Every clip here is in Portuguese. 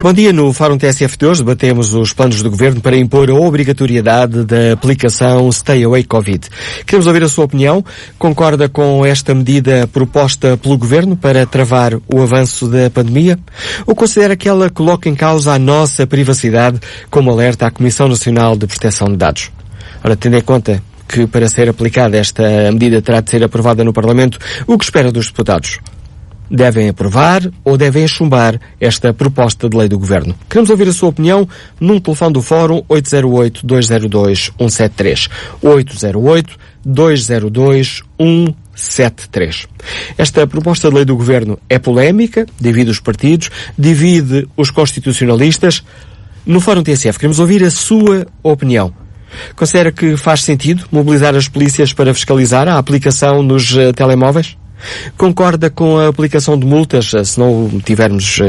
Bom dia. No Fórum TSF de hoje debatemos os planos do Governo para impor a obrigatoriedade da aplicação Stay Away Covid. Queremos ouvir a sua opinião. Concorda com esta medida proposta pelo Governo para travar o avanço da pandemia? Ou considera que ela coloca em causa a nossa privacidade, como alerta à Comissão Nacional de Proteção de Dados? Ora, tendo em conta que para ser aplicada esta medida terá de ser aprovada no Parlamento, o que espera dos deputados? Devem aprovar ou devem chumbar esta proposta de lei do Governo? Queremos ouvir a sua opinião num telefone do Fórum 808-202-173. 808-202-173. Esta proposta de lei do Governo é polémica, divide os partidos, divide os constitucionalistas. No Fórum TSF queremos ouvir a sua opinião. Considera que faz sentido mobilizar as polícias para fiscalizar a aplicação nos telemóveis? Concorda com a aplicação de multas, se não tivermos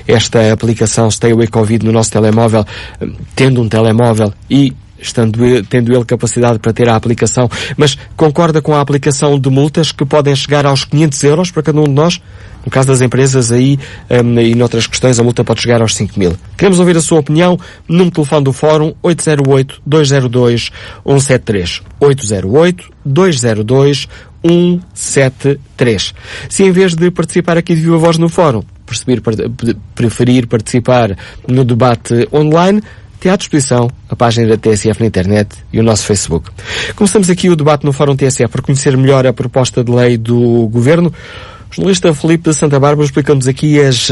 esta aplicação Stay Away Covid no nosso telemóvel, tendo um telemóvel e tendo ele capacidade para ter a aplicação, mas concorda com a aplicação de multas que podem chegar aos 500 euros para cada um de nós? No caso das empresas aí, e noutras questões, a multa pode chegar aos 5.000. Queremos ouvir a sua opinião num telefone do Fórum 808-202-173. 808-202-173. Se em vez de participar aqui de viva voz no Fórum, preferir participar no debate online, tem à disposição a página da TSF na internet e o nosso Facebook. Começamos aqui o debate no Fórum TSF para conhecer melhor a proposta de lei do Governo. O jornalista Filipe de Santa Bárbara explica-nos aqui as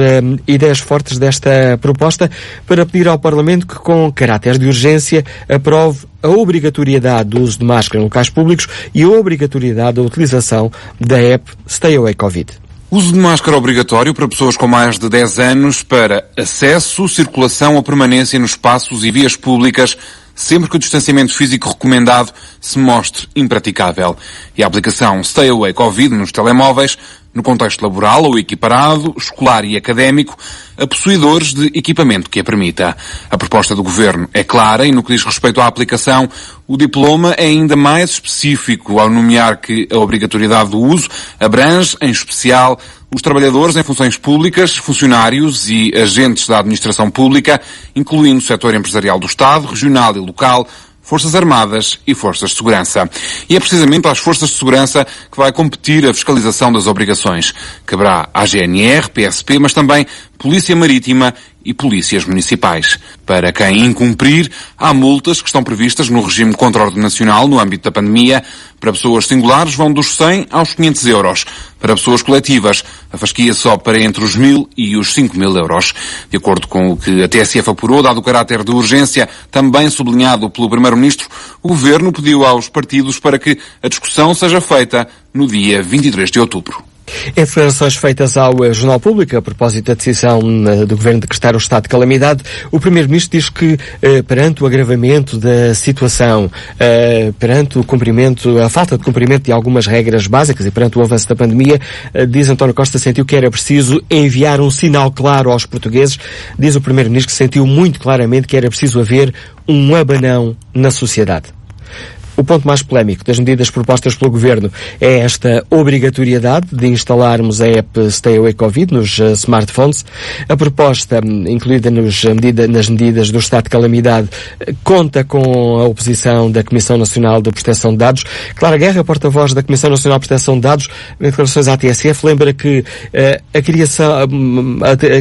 ideias fortes desta proposta para pedir ao Parlamento que, com caráter de urgência, aprove a obrigatoriedade do uso de máscara em locais públicos e a obrigatoriedade da utilização da app Stay Away Covid. Uso de máscara obrigatório para pessoas com mais de 10 anos para acesso, circulação ou permanência nos espaços e vias públicas, sempre que o distanciamento físico recomendado se mostre impraticável. E a aplicação Stay Away Covid nos telemóveis, no contexto laboral ou equiparado, escolar e académico, a possuidores de equipamento que a permita. A proposta do Governo é clara e, no que diz respeito à aplicação, o diploma é ainda mais específico ao nomear que a obrigatoriedade do uso abrange, em especial, os trabalhadores em funções públicas, funcionários e agentes da administração pública, incluindo o setor empresarial do Estado, regional e local, Forças Armadas e Forças de Segurança. E é precisamente às Forças de Segurança que vai competir a fiscalização das obrigações. Caberá à GNR, PSP, mas também Polícia Marítima e polícias municipais. Para quem incumprir, há multas que estão previstas no regime contraordenacional no âmbito da pandemia. Para pessoas singulares vão dos 100 aos 500 euros. Para pessoas coletivas, a fasquia sobe para entre os 1.000 e os 5.000 euros. De acordo com o que a TSF apurou, dado o caráter de urgência, também sublinhado pelo Primeiro-Ministro, o Governo pediu aos partidos para que a discussão seja feita no dia 23 de outubro. Em declarações feitas ao Jornal Público, a propósito da decisão do Governo de decretar o estado de calamidade, o Primeiro-Ministro diz que, perante o agravamento da situação, perante a falta de cumprimento de algumas regras básicas e perante o avanço da pandemia, diz António Costa, sentiu que era preciso enviar um sinal claro aos portugueses. Diz o Primeiro-Ministro que sentiu muito claramente que era preciso haver um abanão na sociedade. O ponto mais polémico das medidas propostas pelo Governo é esta obrigatoriedade de instalarmos a app Stay Away Covid nos smartphones. A proposta, incluída nas medidas do estado de calamidade, conta com a oposição da Comissão Nacional de Proteção de Dados. Clara Guerra, porta-voz da Comissão Nacional de Proteção de Dados, em declarações à TSF, lembra que a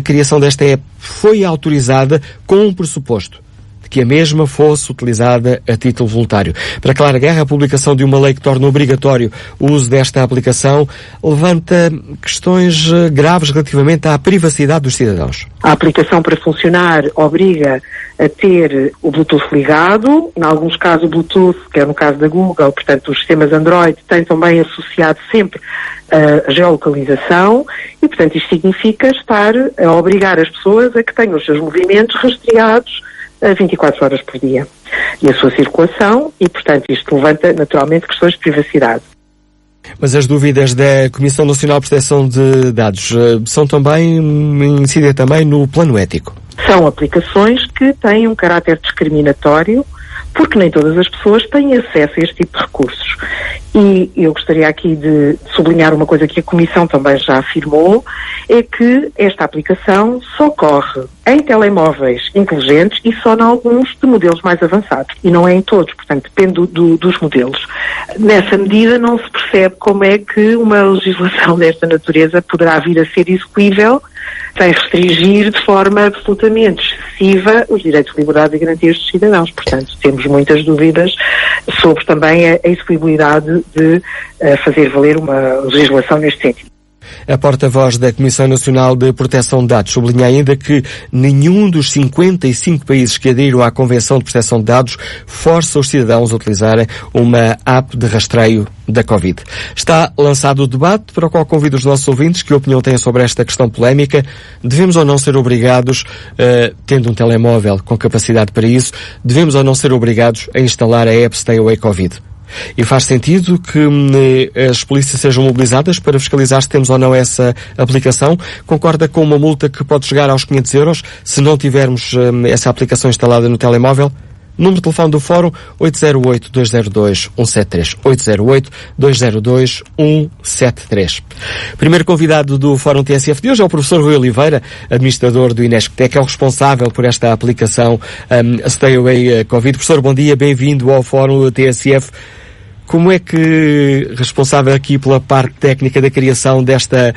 criação desta app foi autorizada com um pressuposto: que a mesma fosse utilizada a título voluntário. Para Clara Guerra, a publicação de uma lei que torna obrigatório o uso desta aplicação levanta questões graves relativamente à privacidade dos cidadãos. A aplicação, para funcionar, obriga a ter o Bluetooth ligado. Em alguns casos, o Bluetooth, que é no caso da Google, portanto, os sistemas Android, têm também associado sempre a geolocalização e, portanto, isto significa estar a obrigar as pessoas a que tenham os seus movimentos rastreados 24 horas por dia. E a sua circulação, e, portanto, isto levanta, naturalmente, questões de privacidade. Mas as dúvidas da Comissão Nacional de Proteção de Dados incidem também no plano ético. São aplicações que têm um caráter discriminatório porque nem todas as pessoas têm acesso a este tipo de recursos. E eu gostaria aqui de sublinhar uma coisa que a Comissão também já afirmou, é que esta aplicação só corre em telemóveis inteligentes e só em alguns de modelos mais avançados. E não é em todos, portanto, depende dos modelos. Nessa medida, não se percebe como é que uma legislação desta natureza poderá vir a ser execuível sem restringir de forma absolutamente excessiva os direitos, liberdades e garantias dos cidadãos. Portanto, temos muitas dúvidas sobre também a execuibilidade de fazer valer uma legislação neste sentido. A porta-voz da Comissão Nacional de Proteção de Dados sublinha ainda que nenhum dos 55 países que aderiram à Convenção de Proteção de Dados força os cidadãos a utilizarem uma app de rastreio da Covid. Está lançado o debate para o qual convido os nossos ouvintes que opinião têm sobre esta questão polémica. Devemos ou não ser obrigados, tendo um telemóvel com capacidade para isso, devemos ou não ser obrigados a instalar a app Stay Away Covid? E faz sentido que as polícias sejam mobilizadas para fiscalizar se temos ou não essa aplicação? Concorda com uma multa que pode chegar aos 500 euros se não tivermos essa aplicação instalada no telemóvel? Número de telefone do Fórum 808-202-173. 808-202-173. Primeiro convidado do Fórum TSF de hoje é o professor Rui Oliveira, administrador do Inesctec, é o responsável por esta aplicação Stay Away Covid. Professor, bom dia, bem-vindo ao Fórum TSF. Como é que, responsável aqui pela parte técnica da criação desta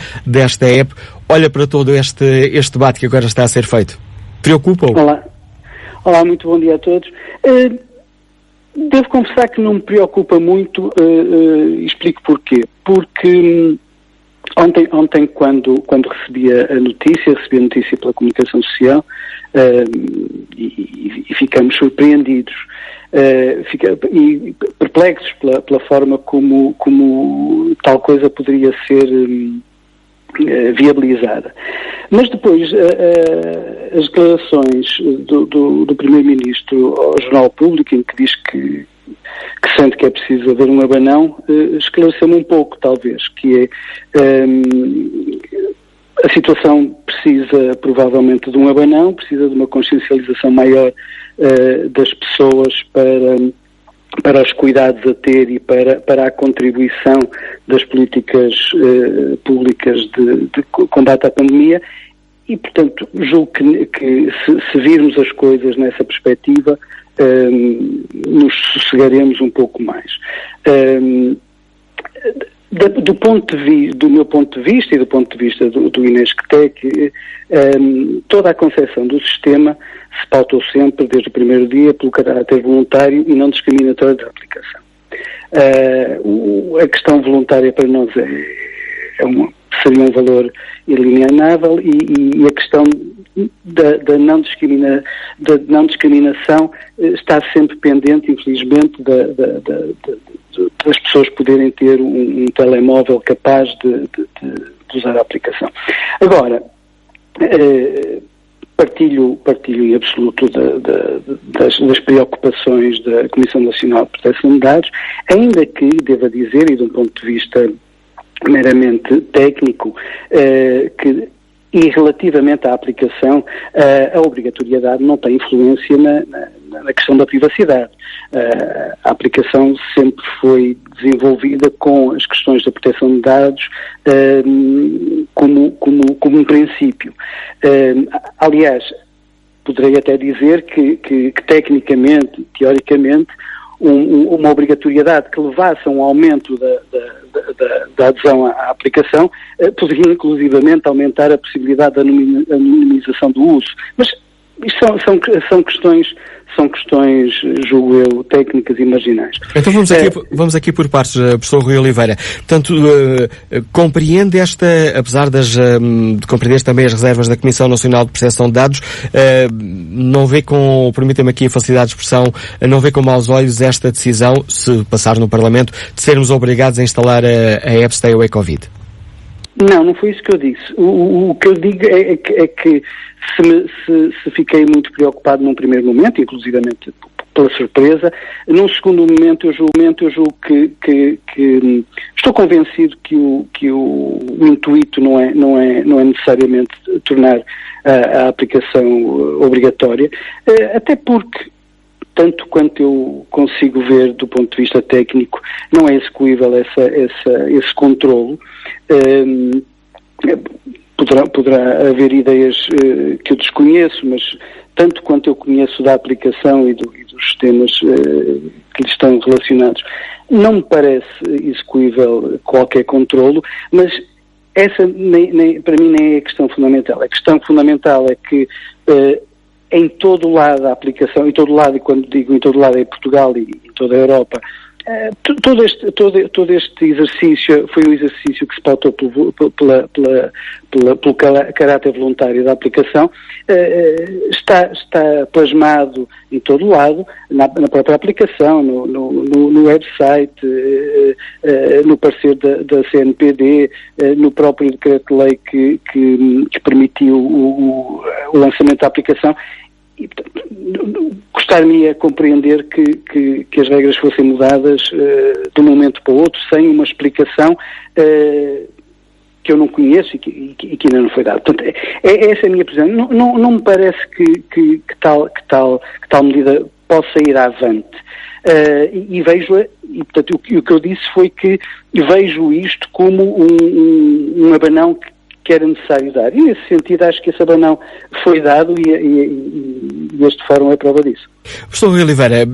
app, olha para todo este debate que agora está a ser feito? Preocupa-o? Olá, muito bom dia a todos. Devo confessar que não me preocupa muito, explico porquê. Porque ontem quando recebi a notícia pela comunicação social, e ficamos surpreendidos, e perplexos pela forma como tal coisa poderia ser viabilizada. Mas depois as declarações do Primeiro-Ministro ao Jornal Público, em que diz que sente que é preciso haver um abanão, esclareceu-me um pouco, talvez, que é a situação precisa provavelmente de um abanão, precisa de uma consciencialização maior das pessoas para os cuidados a ter e para a contribuição das políticas públicas de combate à pandemia e, portanto, julgo que se virmos as coisas nessa perspectiva, nos sossegaremos um pouco mais. Do meu ponto de vista e do ponto de vista do Inesctec, toda a concepção do sistema se pautou sempre, desde o primeiro dia, pelo caráter voluntário e não discriminatório da aplicação. A questão voluntária para nós seria um valor inalienável e a questão da não discriminação está sempre pendente, infelizmente, das pessoas poderem ter um telemóvel capaz de usar a aplicação. Agora, partilho em absoluto das preocupações da Comissão Nacional de Proteção de Dados, ainda que, devo dizer, e de um ponto de vista meramente técnico, e relativamente à aplicação, a obrigatoriedade não tem influência na questão da privacidade. A aplicação sempre foi desenvolvida com as questões da proteção de dados como um princípio. Aliás, poderei até dizer que tecnicamente, teoricamente, uma obrigatoriedade que levasse a um aumento da adesão à aplicação poderia inclusivamente aumentar a possibilidade da anonimização do uso. Mas isto são questões, julgo eu, técnicas e marginais. Então vamos aqui por partes, professor Rui Oliveira. Portanto, compreende apesar de compreender também as reservas da Comissão Nacional de Proteção de Dados, não vê permita-me aqui a facilidade de expressão, não vê com maus olhos esta decisão, se passar no Parlamento, de sermos obrigados a instalar a app Stay Away Covid? Não foi isso que eu disse. O que eu digo é que se fiquei muito preocupado num primeiro momento, inclusivamente pela surpresa, num segundo momento eu julgo que estou convencido que o intuito não é necessariamente tornar a aplicação obrigatória, até porque tanto quanto eu consigo ver do ponto de vista técnico, não é execuível esse controlo. Poderá haver ideias que eu desconheço, mas tanto quanto eu conheço da aplicação e dos sistemas que lhe estão relacionados, não me parece execuível qualquer controlo, mas essa para mim nem é a questão fundamental. A questão fundamental é que em todo o lado a aplicação, em todo o lado, e quando digo em todo o lado é Portugal e em toda a Europa, todo este exercício foi um exercício que se pautou pelo caráter voluntário da aplicação, está plasmado em todo o lado, na própria aplicação, no website, no parecer da CNPD, no próprio decreto-lei que permitiu o lançamento da aplicação. E, portanto, gostar-me-ia compreender que as regras fossem mudadas de um momento para o outro, sem uma explicação que eu não conheço e que ainda não foi dada. Portanto, essa é a minha posição. Não me parece que tal medida possa ir avante. E vejo-a, e portanto o que eu disse foi que vejo isto como um abanão que era necessário dar. E nesse sentido acho que esse abanão foi dado e este fórum é prova disso. Professor Rui Oliveira,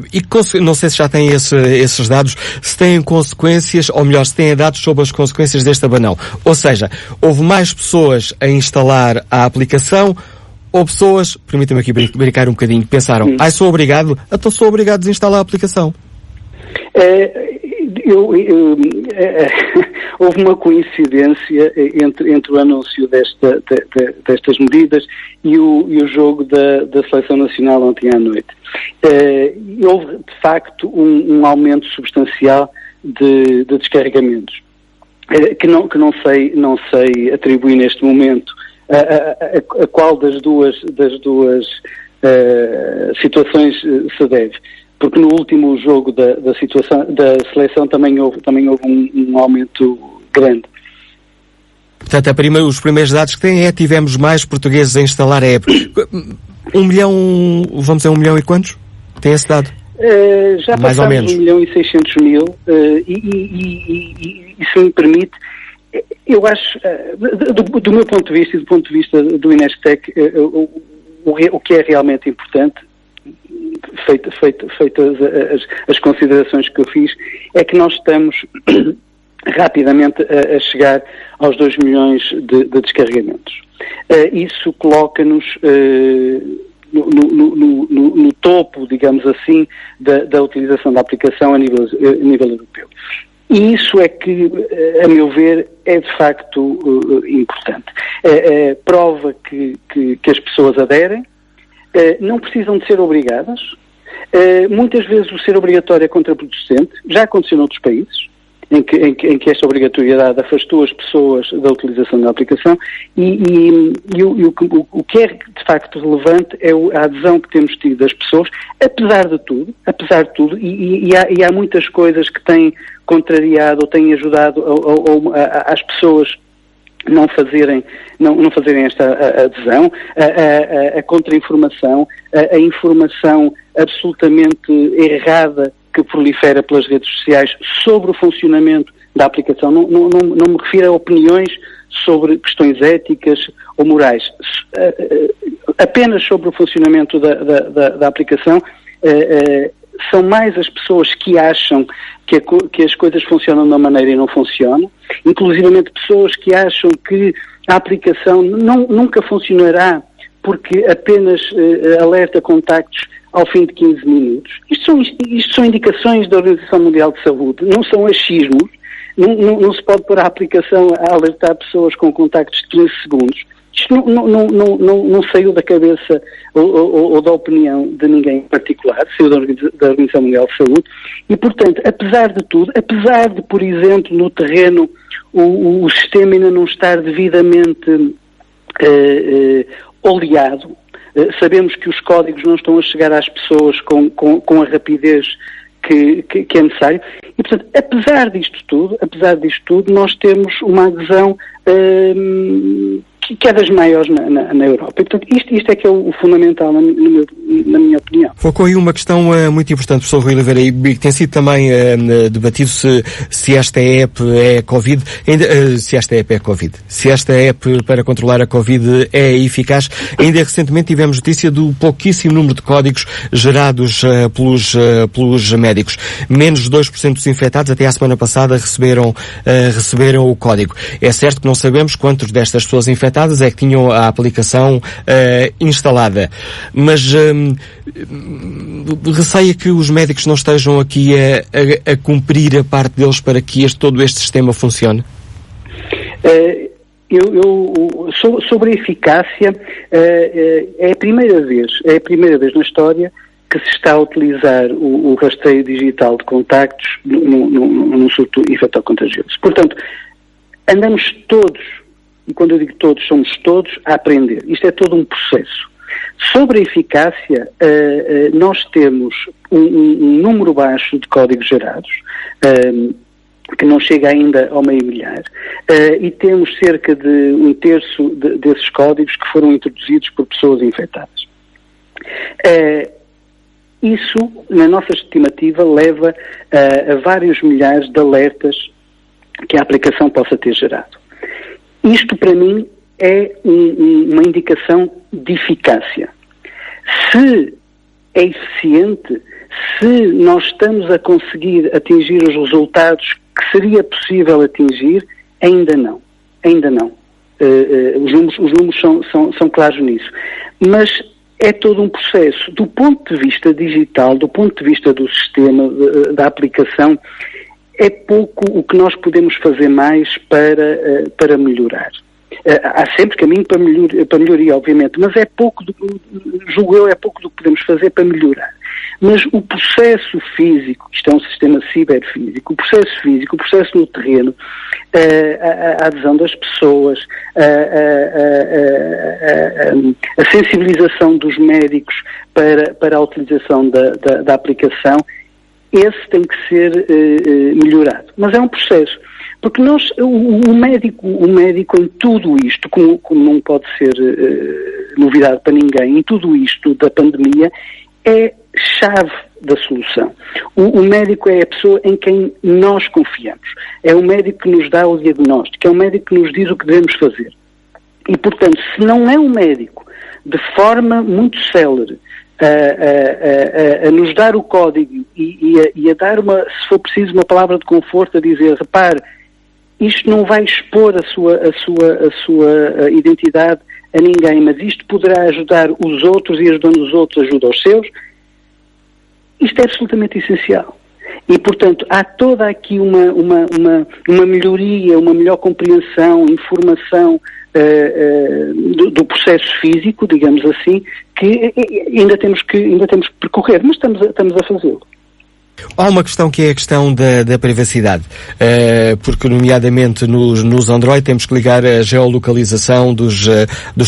não sei se já tem esses dados, se têm consequências, ou melhor, se têm dados sobre as consequências deste abanão. Ou seja, houve mais pessoas a instalar a aplicação, ou pessoas, permitam-me aqui brincar um bocadinho, pensaram, sou obrigado, então sou obrigado a desinstalar a aplicação. Houve uma coincidência entre o anúncio destas medidas e o jogo da Seleção Nacional ontem à noite. Houve, de facto, um aumento substancial de descarregamentos, que não sei atribuir neste momento a qual das duas situações se deve. Porque no último jogo da seleção também houve um aumento grande. Portanto, os primeiros dados que têm tivemos mais portugueses a instalar a app. 1 milhão, vamos dizer 1 milhão e quantos? Tem esse dado? Já mais passamos ou menos 1.600.000 e se me permite, eu acho, do meu ponto de vista e do ponto de vista do Inestec, o que é realmente importante, feitas as considerações que eu fiz, é que nós estamos rapidamente a chegar aos 2 milhões de descarregamentos. Isso coloca-nos no topo, digamos assim, da utilização da aplicação a nível europeu. E isso é que, a meu ver, é de facto importante. Prova que as pessoas aderem, não precisam de ser obrigadas. Muitas vezes o ser obrigatório é contraproducente. Já aconteceu noutros países, em que esta obrigatoriedade afastou as pessoas da utilização da aplicação o que é de facto relevante é a adesão que temos tido das pessoas, apesar de tudo, e há muitas coisas que têm contrariado ou têm ajudado às pessoas não fazerem esta adesão, a contra-informação, a informação absolutamente errada que prolifera pelas redes sociais sobre o funcionamento da aplicação. Não me refiro a opiniões sobre questões éticas ou morais, apenas sobre o funcionamento da aplicação. São mais as pessoas que acham que as coisas funcionam de uma maneira e não funcionam, inclusivamente pessoas que acham que a aplicação nunca funcionará porque apenas alerta contactos ao fim de 15 minutos. Isto são indicações da Organização Mundial de Saúde, não são achismos. Não se pode pôr a aplicação a alertar pessoas com contactos de 15 segundos. Isto não saiu da cabeça ou da opinião de ninguém em particular, saiu da Organização Mundial de Saúde, e, portanto, apesar de tudo, apesar de, por exemplo, no terreno o sistema ainda não estar devidamente oleado, sabemos que os códigos não estão a chegar às pessoas com a rapidez que é necessário, e, portanto, apesar disto tudo, nós temos uma adesão que é das maiores na Europa. E, portanto, isto é que é o fundamental, no na minha opinião. Focou aí uma questão muito importante, professor Rui Oliveira, e que tem sido também debatido se esta app é Covid, se esta app para controlar a Covid é eficaz. Ainda recentemente tivemos notícia do pouquíssimo número de códigos gerados pelos médicos. Menos de 2% dos infectados até à semana passada receberam o código. É certo que não sabemos quantos destas pessoas infectadas é que tinham a aplicação instalada, mas receia que os médicos não estejam aqui a cumprir a parte deles para que todo este sistema funcione? Sobre a eficácia, é a primeira vez na história que se está a utilizar o rastreio digital de contactos num surto infecto-contagioso. Portanto, andamos todos, e quando eu digo todos, somos todos, a aprender. Isto é todo um processo. Sobre a eficácia, nós temos um número baixo de códigos gerados, que não chega ainda ao 500.000, e temos cerca de 1/3 desses códigos que foram introduzidos por pessoas infectadas. Isso, na nossa estimativa, leva a vários milhares de alertas que a aplicação possa ter gerado. Isto, para mim, é uma indicação de eficácia. Se é eficiente, se nós estamos a conseguir atingir os resultados que seria possível atingir, ainda não. Os números são claros nisso. Mas é todo um processo. Do ponto de vista digital, do ponto de vista do sistema, da aplicação, é pouco o que nós podemos fazer mais para melhorar. Há sempre caminho para melhoria, obviamente, mas é pouco, julgo eu, é pouco do que podemos fazer para melhorar. Mas o processo físico, isto é um sistema ciberfísico, o processo físico, o processo no terreno, a adesão das pessoas, a sensibilização dos médicos para a utilização da aplicação, esse tem que ser melhorado. Mas é um processo. Porque o médico em tudo isto, como não pode ser novidade para ninguém, em tudo isto da pandemia, é chave da solução. O médico é a pessoa em quem nós confiamos. É o médico que nos dá o diagnóstico, é o médico que nos diz o que devemos fazer. E, portanto, se não é um médico de forma muito célere a nos dar o código e a dar, se for preciso, uma palavra de conforto, a dizer, repare, isto não vai expor a sua identidade a ninguém, mas isto poderá ajudar os outros e ajudando os outros ajuda os seus. Isto é absolutamente essencial. E, portanto, há toda aqui uma melhoria, uma melhor compreensão, informação do processo físico, digamos assim, que ainda temos que percorrer, mas estamos a fazê-lo. Há uma questão que é a questão da privacidade, porque nomeadamente nos Android temos que ligar a geolocalização dos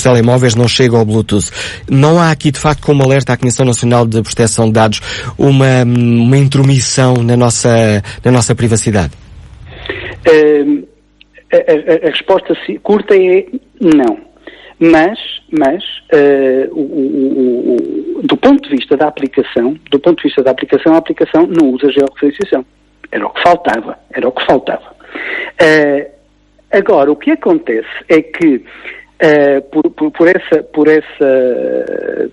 telemóveis, não chega ao Bluetooth. Não há aqui, de facto, como alerta à Comissão Nacional de Proteção de Dados, uma intromissão na nossa privacidade? A resposta curta é não. Mas do ponto de vista da aplicação, a aplicação não usa georreferenciação. Era o que faltava. Agora, o que acontece é que por essa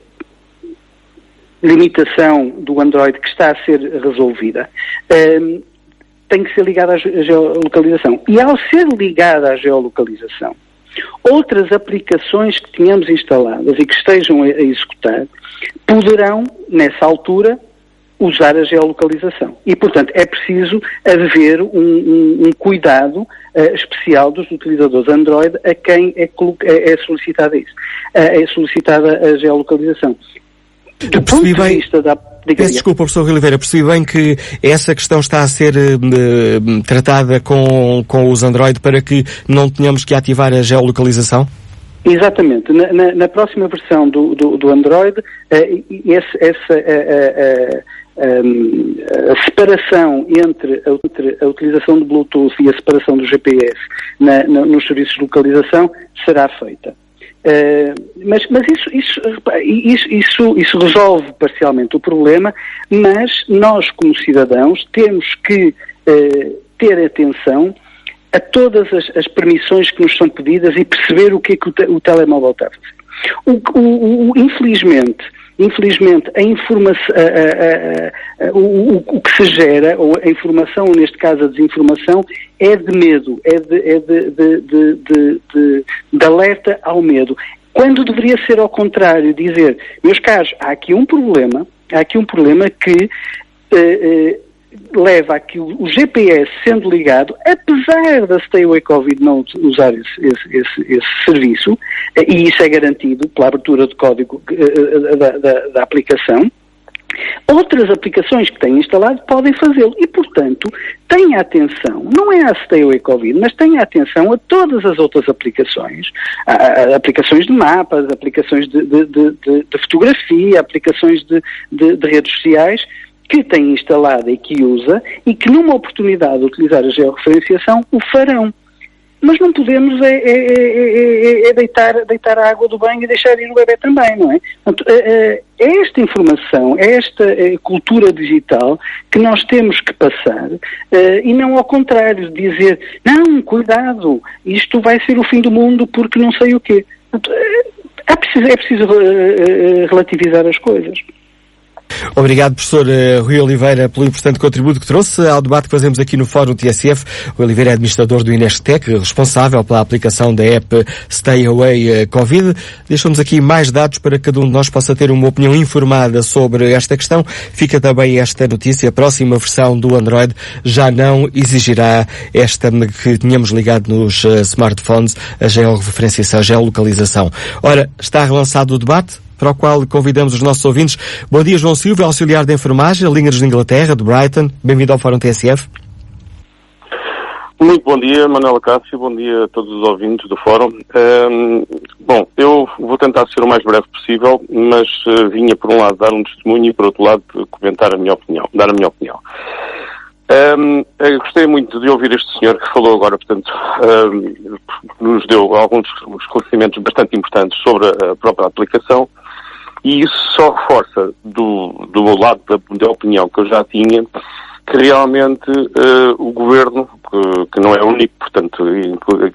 limitação do Android que está a ser resolvida, tem que ser ligada à geolocalização. E ao ser ligada à geolocalização, outras aplicações que tínhamos instaladas e que estejam a executar poderão, nessa altura, usar a geolocalização. E, portanto, é preciso haver um cuidado especial dos utilizadores Android a quem é solicitada isso. É solicitada a geolocalização. Do ponto de vista da... Peço desculpa, professor Rui Oliveira, percebi bem que essa questão está a ser tratada com os Android para que não tenhamos que ativar a geolocalização? Exatamente. Na próxima versão do Android, a separação entre a utilização do Bluetooth e a separação do GPS nos serviços de localização será feita. Mas isso resolve parcialmente o problema, mas nós, como cidadãos, temos que ter atenção a todas as permissões que nos são pedidas e perceber o que é que o telemóvel está a fazer. Infelizmente, a informação, o que se gera, ou a informação, neste caso a desinformação, é de medo, de alerta ao medo. Quando deveria ser ao contrário, dizer, meus caros, há aqui um problema que leva a que o GPS sendo ligado, apesar da Stay Away Covid não usar esse serviço, e isso é garantido pela abertura de código da aplicação, outras aplicações que têm instalado podem fazê-lo. E, portanto, tenha atenção, não é a Stay Away Covid, mas tenha atenção a todas as outras aplicações, aplicações de mapas, aplicações de fotografia, aplicações de redes sociais, que tem instalada e que usa, e que numa oportunidade de utilizar a georreferenciação o farão. Mas não podemos deitar a água do banho e deixar ir o bebê também, não é? Portanto, é esta informação, é esta cultura digital que nós temos que passar, e não ao contrário, dizer, não, cuidado, isto vai ser o fim do mundo porque não sei o quê. Portanto, é preciso relativizar as coisas. Obrigado, professor Rui Oliveira, pelo importante contributo que trouxe ao debate que fazemos aqui no Fórum TSF. Rui Oliveira é administrador do Inestec, responsável pela aplicação da app Stay Away Covid. Deixamos aqui mais dados para que cada um de nós possa ter uma opinião informada sobre esta questão. Fica também esta notícia: a próxima versão do Android já não exigirá esta que tínhamos ligado nos smartphones, a georreferenciação, a geolocalização. Ora, está relançado o debate, para o qual convidamos os nossos ouvintes. Bom dia, João Silva, auxiliar de enfermagem, Linhas de Inglaterra, de Brighton. Bem-vindo ao Fórum TSF. Muito bom dia, Manuela Cássio. Bom dia a todos os ouvintes do Fórum. Bom, eu vou tentar ser o mais breve possível, mas vinha, por um lado, dar um testemunho e, por outro lado, comentar a minha opinião, dar a minha opinião. Eu gostei muito de ouvir este senhor que falou agora, portanto, nos deu alguns esclarecimentos bastante importantes sobre a própria aplicação, e isso só reforça do meu lado da opinião que eu já tinha, que realmente o Governo, que não é único, portanto,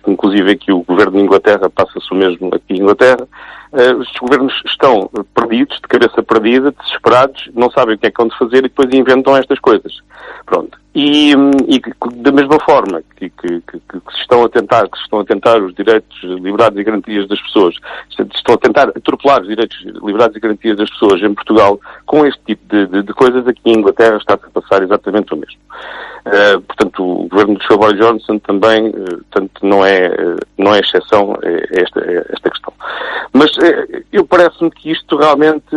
inclusive aqui o Governo de Inglaterra, passa-se o mesmo aqui em Inglaterra, os governos estão perdidos, de cabeça perdida, desesperados, não sabem o que é que vão fazer e depois inventam estas coisas. Pronto. E da mesma forma que se estão a tentar os direitos, liberdades e garantias das pessoas, estão a tentar atropelar os direitos, liberdades e garantias das pessoas em Portugal, com este tipo de coisas, aqui em Inglaterra está-se a passar exatamente o mesmo. Portanto, o governo de Boris Johnson também, portanto, não é exceção a esta questão. Mas eu parece-me que isto realmente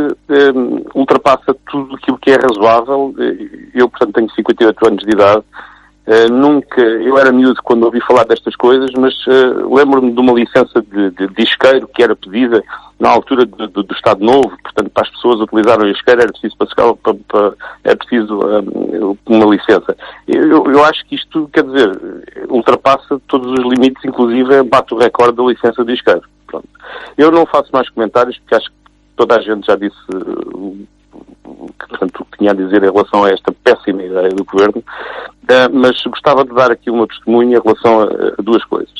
ultrapassa tudo aquilo que é razoável. Eu, portanto, tenho 58 anos de idade. Eu era miúdo quando ouvi falar destas coisas, mas lembro-me de uma licença de isqueiro que era pedida na altura do Estado Novo, portanto, para as pessoas utilizarem o isqueiro era preciso uma licença. Eu acho que isto, quer dizer, ultrapassa todos os limites, inclusive bate o recorde da licença de isqueiro. Pronto. Eu não faço mais comentários, porque acho que toda a gente já disse o que tinha a dizer em relação a esta péssima ideia do Governo, mas gostava de dar aqui uma testemunha em relação a duas coisas.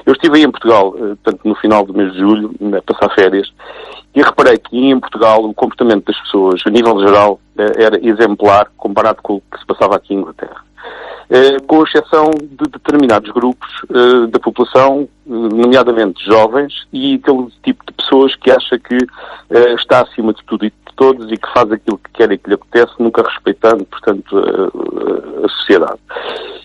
Eu estive aí em Portugal, portanto, no final do mês de julho, a passar férias, e reparei que em Portugal o comportamento das pessoas, a nível geral, era exemplar comparado com o que se passava aqui em Inglaterra. Com exceção de determinados grupos da população, nomeadamente jovens, e aquele tipo de pessoas que acha que está acima de tudo e de todos e que faz aquilo que quer e que lhe apetece, nunca respeitando, portanto, a sociedade.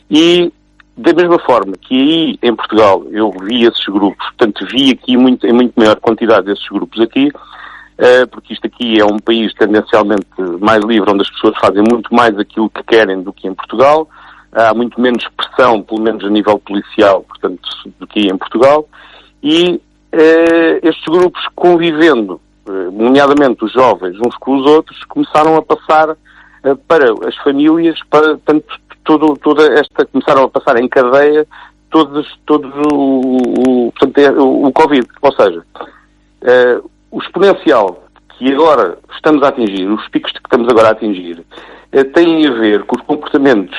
E da mesma forma que aí em Portugal eu vi esses grupos, portanto vi aqui em muito maior quantidade esses grupos aqui, porque isto aqui é um país tendencialmente mais livre, onde as pessoas fazem muito mais aquilo que querem do que em Portugal. Há muito menos pressão, pelo menos a nível policial, portanto, do que em Portugal. E estes grupos convivendo, nomeadamente os jovens, uns com os outros, começaram a passar para as famílias, para, portanto, começaram a passar em cadeia todos o Covid. Ou seja, o exponencial que agora estamos a atingir, os picos que estamos agora a atingir, têm a ver com os comportamentos,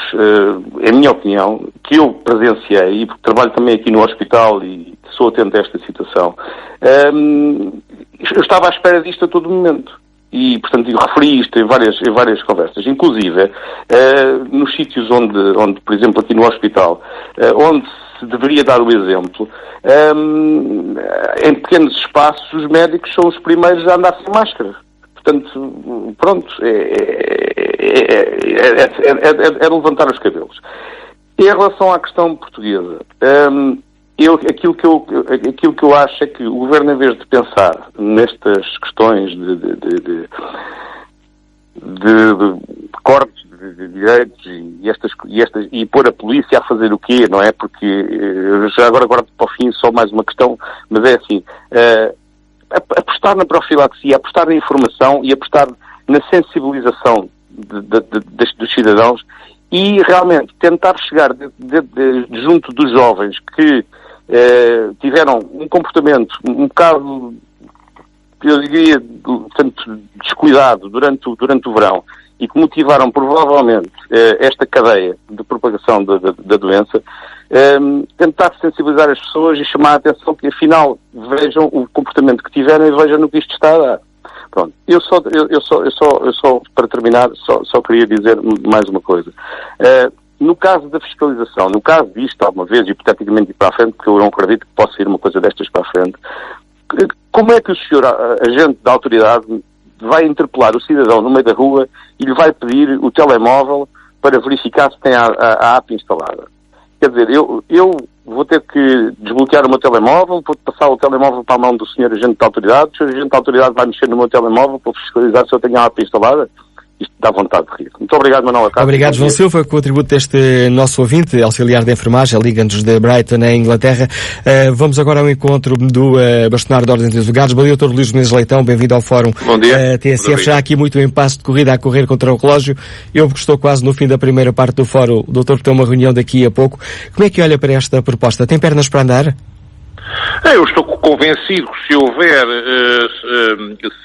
em minha opinião, que eu presenciei, e porque trabalho também aqui no hospital e sou atento a esta situação, eu estava à espera disto a todo momento. E, portanto, eu referi isto em várias conversas. Inclusive, nos sítios onde, por exemplo, aqui no hospital, onde se deveria dar o exemplo, em pequenos espaços, os médicos são os primeiros a andar sem máscara. Portanto, pronto, é levantar os cabelos. Em relação à questão portuguesa, aquilo que eu acho é que o Governo, em vez de pensar nestas questões de cortes de direitos e pôr a polícia a fazer o quê, não é? Porque já agora para o fim só mais uma questão, mas é assim, apostar na profilaxia, apostar na informação e apostar na sensibilização dos cidadãos e realmente tentar chegar junto dos jovens que tiveram um comportamento um bocado, eu diria, portanto, descuidado durante o verão e que motivaram provavelmente esta cadeia de propagação da doença, tentar sensibilizar as pessoas e chamar a atenção que afinal vejam o comportamento que tiveram e vejam no que isto está a dar. Pronto, eu só para terminar, só queria dizer mais uma coisa. No caso da fiscalização, no caso disto, alguma vez, hipoteticamente ir para a frente, porque eu não acredito que possa ir uma coisa destas para a frente, como é que o senhor agente da autoridade vai interpelar o cidadão no meio da rua e lhe vai pedir o telemóvel para verificar se tem a app instalada? Quer dizer, eu vou ter que desbloquear o meu telemóvel, vou passar o telemóvel para a mão do senhor agente da autoridade, o senhor agente da autoridade vai mexer no meu telemóvel para fiscalizar se eu tenho a app instalada? Isto dá vontade de rir. Muito obrigado, Manuel Acácio. Obrigado, João Silva, com o contributo deste nosso ouvinte, auxiliar de enfermagem, liga-nos de Brighton, na Inglaterra. Vamos agora ao encontro do bastonário da Ordem dos Advogados. Bom dia, Dr. Luís Menezes Leitão, bem-vindo ao Fórum. Bom dia. TSF, já há aqui muito impasse de corrida a correr contra o relógio. Eu estou quase no fim da primeira parte do Fórum. O doutor tem uma reunião daqui a pouco. Como é que olha para esta proposta? Tem pernas para andar? Eu estou convencido que se houver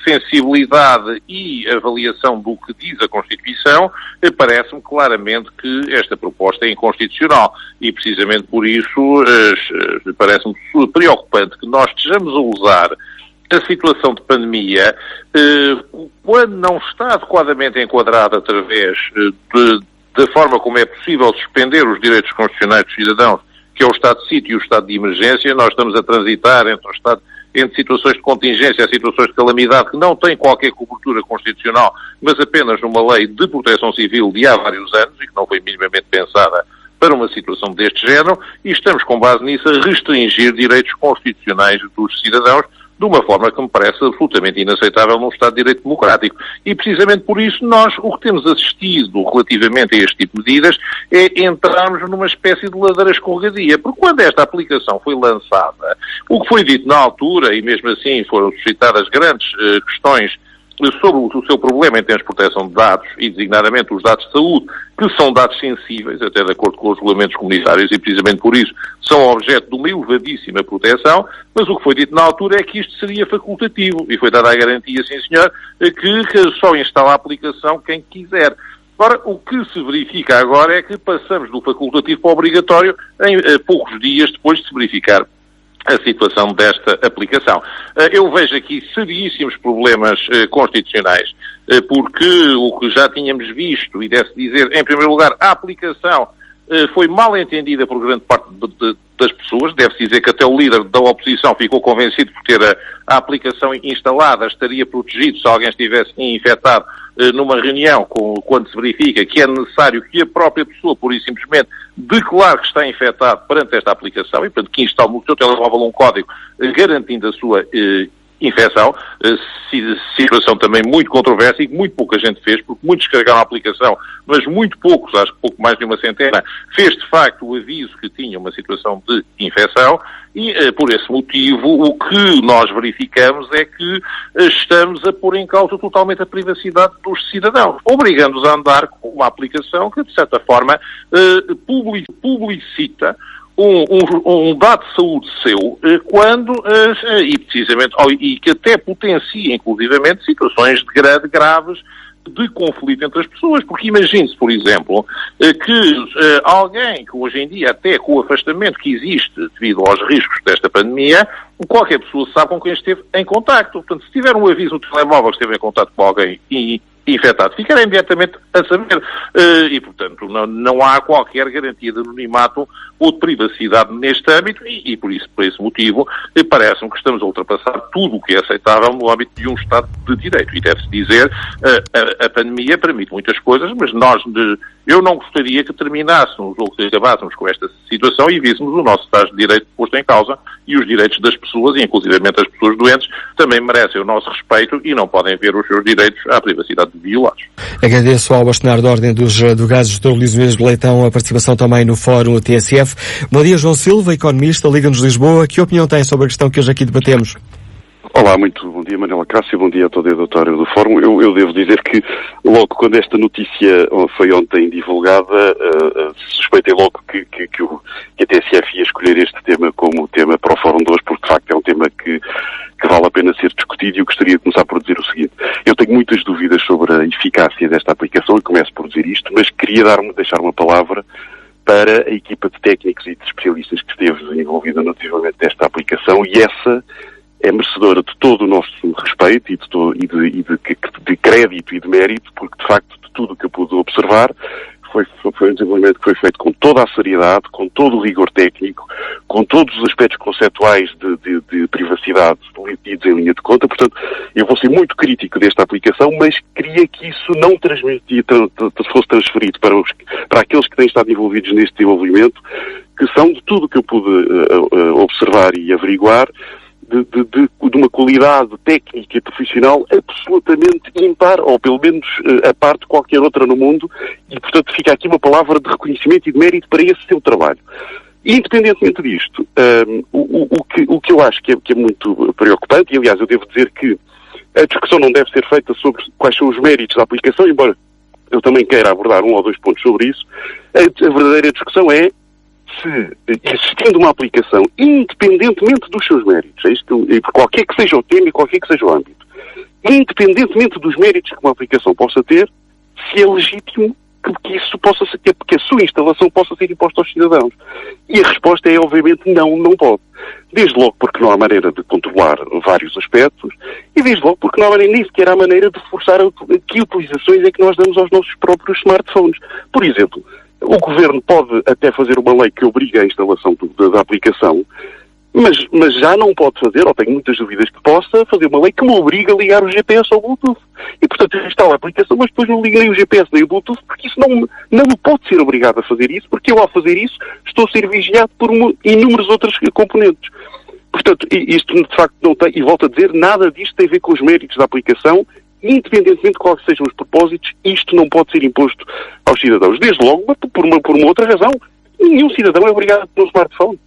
sensibilidade e avaliação do que diz a Constituição, parece-me claramente que esta proposta é inconstitucional. E precisamente por isso parece-me preocupante que nós estejamos a usar a situação de pandemia, quando não está adequadamente enquadrada através da forma como é possível suspender os direitos constitucionais dos cidadãos, que é o estado de sítio e o estado de emergência. Nós estamos a transitar entre situações de contingência e situações de calamidade que não têm qualquer cobertura constitucional, mas apenas numa lei de proteção civil de há vários anos e que não foi minimamente pensada para uma situação deste género, e estamos, com base nisso, a restringir direitos constitucionais dos cidadãos de uma forma que me parece absolutamente inaceitável num Estado de Direito democrático. E precisamente por isso nós, o que temos assistido relativamente a este tipo de medidas é entrarmos numa espécie de ladeira escorregadia. Porque quando esta aplicação foi lançada, o que foi dito na altura, e mesmo assim foram suscitadas grandes questões sobre o seu problema em termos de proteção de dados, e designadamente os dados de saúde, que são dados sensíveis, até de acordo com os regulamentos comunitários, e precisamente por isso são objeto de uma elevadíssima proteção, mas o que foi dito na altura é que isto seria facultativo, e foi dada a garantia, sim senhor, que só instala a aplicação quem quiser. Ora, o que se verifica agora é que passamos do facultativo para o obrigatório em poucos dias depois de se verificar a situação desta aplicação. Eu vejo aqui seríssimos problemas constitucionais, porque o que já tínhamos visto, e deve-se dizer, em primeiro lugar, a aplicação foi mal entendida por grande parte das pessoas. Deve-se dizer que até o líder da oposição ficou convencido por ter a aplicação instalada, estaria protegido se alguém estivesse infectado numa reunião, quando se verifica que é necessário que a própria pessoa, pura e simplesmente, declare que está infectado perante esta aplicação e, portanto, que instale no seu telemóvel um código garantindo a sua infecção. Situação também muito controversa e que muito pouca gente fez, porque muitos descarregaram a aplicação, mas muito poucos, acho que pouco mais de uma centena, fez de facto o aviso que tinha uma situação de infecção, e por esse motivo o que nós verificamos é que estamos a pôr em causa totalmente a privacidade dos cidadãos, obrigando-os a andar com uma aplicação que de certa forma publicita um dado de saúde seu quando, e precisamente, e que até potencia, inclusivamente, situações de graves de conflito entre as pessoas, porque imagine-se, por exemplo, que alguém que hoje em dia, até com o afastamento que existe devido aos riscos desta pandemia, qualquer pessoa sabe com quem esteve em contacto. Portanto, se tiver um aviso no telemóvel que esteve em contacto com alguém infectado, ficará imediatamente a saber. E, portanto, não há qualquer garantia de anonimato ou de privacidade neste âmbito e por esse motivo, parece-me que estamos a ultrapassar tudo o que é aceitável no âmbito de um Estado de Direito. E deve-se dizer, a pandemia permite muitas coisas, mas eu não gostaria que terminássemos ou que acabássemos com esta situação e víssemos o nosso Estado de Direito posto em causa e os direitos das pessoas, e inclusivamente as pessoas doentes, também merecem o nosso respeito e não podem ver os seus direitos à privacidade violados. Agradeço ao bastonário da Ordem dos Advogados, Dr. Luís Mendes de Leitão, a participação também no Fórum TSF. Bom dia, João Silva, economista, Liga-nos Lisboa. Que opinião tem sobre a questão que hoje aqui debatemos? Olá, muito bom dia, Manela Cássio, bom dia a todo o auditório do Fórum. Eu devo dizer que logo quando esta notícia foi ontem divulgada, suspeitei logo que a TSF ia escolher este tema como tema para o Fórum de hoje, porque de facto é um tema que vale a pena ser discutido, e eu gostaria de começar por dizer o seguinte. Eu tenho muitas dúvidas sobre a eficácia desta aplicação e começo por dizer isto, mas queria deixar uma palavra para a equipa de técnicos e de especialistas que esteve envolvida no desenvolvimento desta aplicação, e essa é merecedora de todo o nosso respeito de crédito e de mérito, porque de facto de tudo o que eu pude observar foi um desenvolvimento que foi feito com toda a seriedade, com todo o rigor técnico, com todos os aspectos conceptuais de privacidade lidos em linha de conta. Portanto, eu vou ser muito crítico desta aplicação, mas queria que isso não fosse transferido para aqueles que têm estado envolvidos neste desenvolvimento, que são, de tudo o que eu pude observar e averiguar, de uma qualidade técnica e profissional absolutamente ímpar, ou pelo menos a parte de qualquer outra no mundo, e portanto fica aqui uma palavra de reconhecimento e de mérito para esse seu trabalho. Independentemente disto, o que eu acho que é muito preocupante, e aliás eu devo dizer que a discussão não deve ser feita sobre quais são os méritos da aplicação, embora eu também queira abordar um ou dois pontos sobre isso, a verdadeira discussão é se, existindo uma aplicação, independentemente dos seus méritos, qualquer que seja o tema e qualquer que seja o âmbito, independentemente dos méritos que uma aplicação possa ter, se é legítimo que isso possa ser, que a sua instalação possa ser imposta aos cidadãos. E a resposta é, obviamente, não pode. Desde logo porque não há maneira de controlar vários aspectos, e desde logo porque não há nem sequer há maneira de forçar que utilizações é que nós damos aos nossos próprios smartphones. Por exemplo, o Governo pode até fazer uma lei que obriga a instalação da aplicação, mas já não pode fazer, ou tenho muitas dúvidas que possa, fazer uma lei que me obriga a ligar o GPS ao Bluetooth. E, portanto, eu instalo a aplicação, mas depois não ligarei o GPS nem o Bluetooth, porque isso não me pode ser obrigado a fazer isso, porque eu, ao fazer isso, estou a ser vigiado por inúmeros outros componentes. Portanto, isto, de facto, não tem, e volto a dizer, nada disto tem a ver com os méritos da aplicação. Independentemente de quais sejam os propósitos, isto não pode ser imposto aos cidadãos. Desde logo, por uma outra razão. Nenhum cidadão é obrigado a ter um smartphone.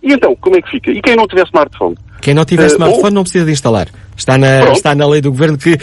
E então, como é que fica? E quem não tiver smartphone? Quem não tiver smartphone não precisa de instalar. Está na lei do Governo que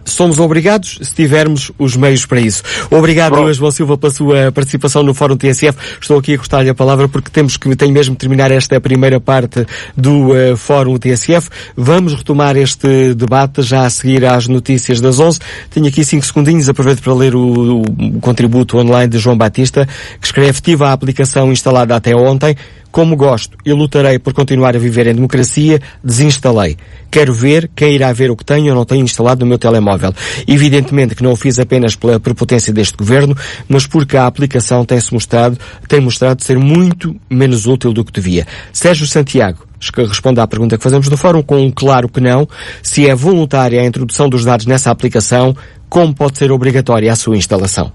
somos obrigados se tivermos os meios para isso. Obrigado, João Silva, pela sua participação no Fórum TSF. Estou aqui a cortar-lhe a palavra porque tenho mesmo que terminar esta primeira parte do Fórum TSF. Vamos retomar este debate já a seguir às notícias das 11. Tenho aqui 5 segundinhos, aproveito para ler o contributo online de João Batista, que escreve: tive a aplicação instalada até ontem. Como gosto e lutarei por continuar a viver em democracia, desinstalei. Quero ver quem irá ver o que tenho ou não tenho instalado no meu telemóvel. Evidentemente que não o fiz apenas pela prepotência deste Governo, mas porque a aplicação tem mostrado ser muito menos útil do que devia. Sérgio Santiago responde à pergunta que fazemos no Fórum com um claro que não. Se é voluntária a introdução dos dados nessa aplicação, como pode ser obrigatória a sua instalação?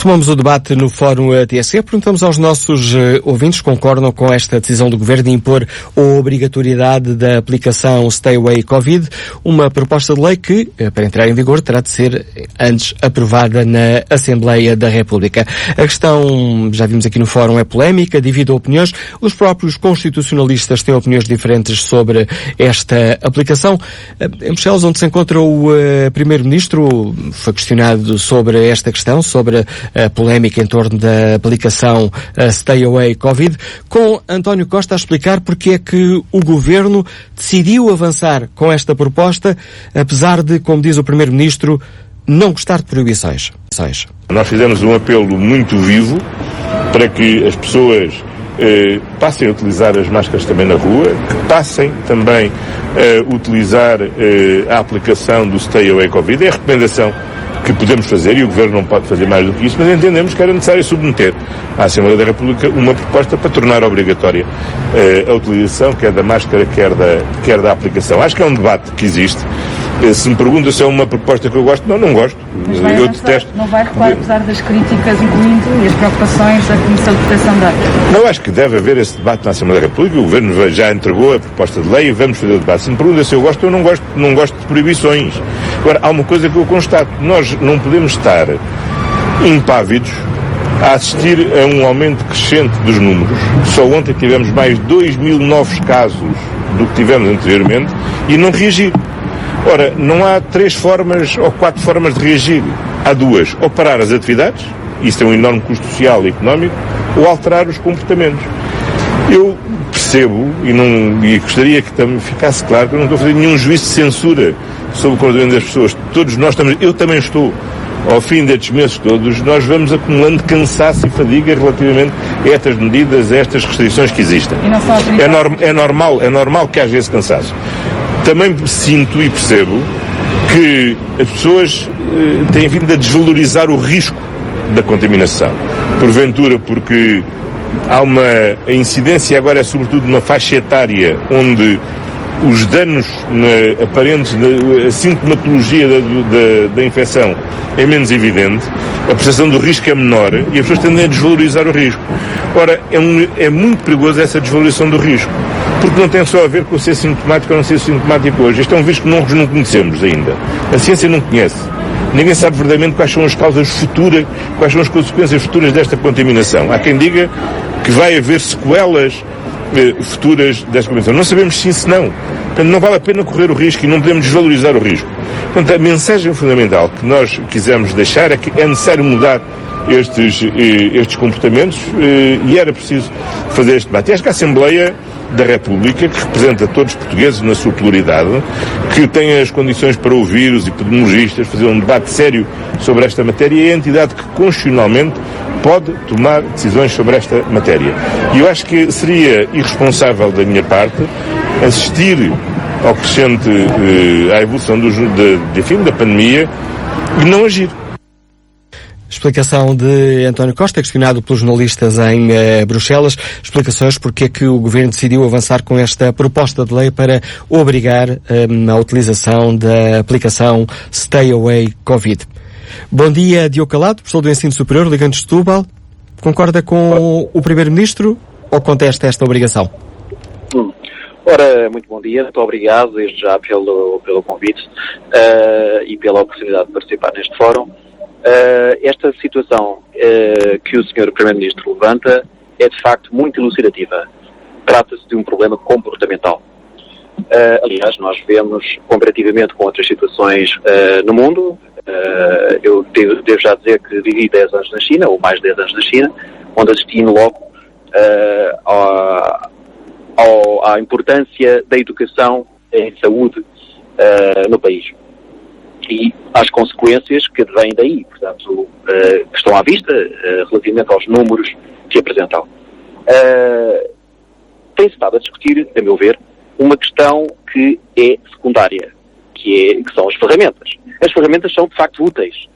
Retomamos o debate no Fórum TSE. Perguntamos aos nossos ouvintes se concordam com esta decisão do Governo de impor a obrigatoriedade da aplicação Stay Away Covid, uma proposta de lei que, para entrar em vigor, terá de ser antes aprovada na Assembleia da República. A questão, já vimos aqui no Fórum, é polémica, divide opiniões. Os próprios constitucionalistas têm opiniões diferentes sobre esta aplicação. Em Bruxelas, onde se encontra o Primeiro-Ministro, foi questionado sobre esta questão, sobre a polémica em torno da aplicação Stay Away Covid, com António Costa a explicar porque é que o Governo decidiu avançar com esta proposta, apesar de, como diz o Primeiro-Ministro, não gostar de proibições. Nós fizemos um apelo muito vivo para que as pessoas passem a utilizar as máscaras também na rua, que passem também a utilizar a aplicação do Stay Away Covid. É a recomendação que podemos fazer, e o Governo não pode fazer mais do que isso, mas entendemos que era necessário submeter à Assembleia da República uma proposta para tornar obrigatória a utilização, quer da máscara, quer da aplicação. Acho que é um debate que existe. Se me pergunta se é uma proposta que eu gosto, não gosto. Mas eu detesto. Não vai recuar, apesar das críticas, incluindo e as preocupações da Comissão de Proteção de Dados? Não, acho que deve haver esse debate na Assembleia da República. O Governo já entregou a proposta de lei e vamos fazer o debate. Se me pergunta se eu gosto, eu não gosto de proibições. Agora, há uma coisa que eu constato. Nós não podemos estar impávidos a assistir a um aumento crescente dos números. Só ontem tivemos mais 2.000 novos casos do que tivemos anteriormente e não reagir. Ora, não há 3 formas ou 4 formas de reagir. Há 2. Ou parar as atividades, isso tem um enorme custo social e económico, ou alterar os comportamentos. Eu percebo, e gostaria que também ficasse claro, que eu não estou a fazer nenhum juízo de censura sobre o comportamento das pessoas. Todos nós estamos, eu também estou. Ao fim destes meses todos, nós vamos acumulando cansaço e fadiga relativamente a estas medidas, a estas restrições que existem. É normal que haja esse cansaço. Também sinto e percebo que as pessoas têm vindo a desvalorizar o risco da contaminação. Porventura, porque a incidência agora é sobretudo numa faixa etária onde os danos aparentes, a sintomatologia da infecção é menos evidente, a percepção do risco é menor e as pessoas tendem a desvalorizar o risco. Ora, é muito perigoso essa desvalorização do risco, porque não tem só a ver com ser sintomático ou não ser sintomático hoje. Este é um vírus que nós não conhecemos ainda. A ciência não conhece. Ninguém sabe verdadeiramente quais são as causas futuras, quais são as consequências futuras desta contaminação. Há quem diga que vai haver sequelas futuras desta contaminação. Não sabemos sim se não. Portanto, não vale a pena correr o risco e não podemos desvalorizar o risco. Portanto, a mensagem fundamental que nós quisemos deixar é que é necessário mudar estes comportamentos e era preciso fazer este debate. E acho que a Assembleia da República, que representa todos os portugueses na sua pluralidade, que tem as condições para ouvir os epidemiologistas, fazer um debate sério sobre esta matéria, é a entidade que constitucionalmente pode tomar decisões sobre esta matéria. E eu acho que seria irresponsável da minha parte assistir ao crescente, à evolução da pandemia e não agir. Explicação de António Costa, questionado pelos jornalistas em Bruxelas. Explicações porque é que o Governo decidiu avançar com esta proposta de lei para obrigar a utilização da aplicação Stay Away Covid. Bom dia, Diogo Calado, professor do Ensino Superior, ligando de Setúbal. Concorda com o Primeiro-Ministro ou contesta esta obrigação? Ora, muito bom dia, muito obrigado desde já pelo convite e pela oportunidade de participar neste fórum. Esta situação que o Sr. Primeiro-Ministro levanta é de facto muito elucidativa. Trata-se de um problema comportamental. Aliás, nós vemos, comparativamente com outras situações no mundo, eu devo já dizer que vivi 10 anos na China, ou mais de 10 anos na China, onde assisti in loco à importância da educação em saúde no país. E às consequências que vêm daí, portanto, que estão à vista relativamente aos números que apresentam. Tem-se estado a discutir, a meu ver, uma questão que é secundária, que são as ferramentas. As ferramentas são, de facto, úteis,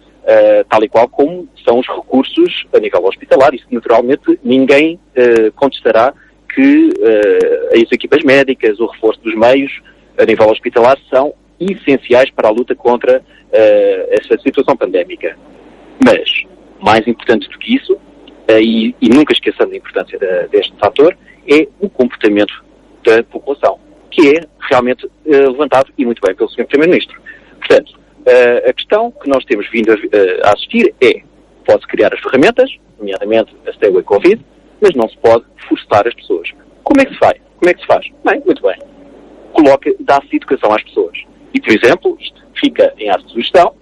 tal e qual como são os recursos a nível hospitalar. Isso, naturalmente, ninguém contestará que as equipas médicas, o reforço dos meios a nível hospitalar são essenciais para a luta contra essa situação pandémica. Mas mais importante do que isso, e nunca esqueçando a importância deste fator, é o comportamento da população, que é realmente levantado, e muito bem, pelo Sr. Primeiro-Ministro. Portanto, a questão que nós temos vindo a assistir é, pode-se criar as ferramentas, nomeadamente a Stay Away Covid, mas não se pode forçar as pessoas. Como é que se faz? Bem, muito bem. Dá-se educação às pessoas. E, por exemplo, isto fica em ato de sugestão,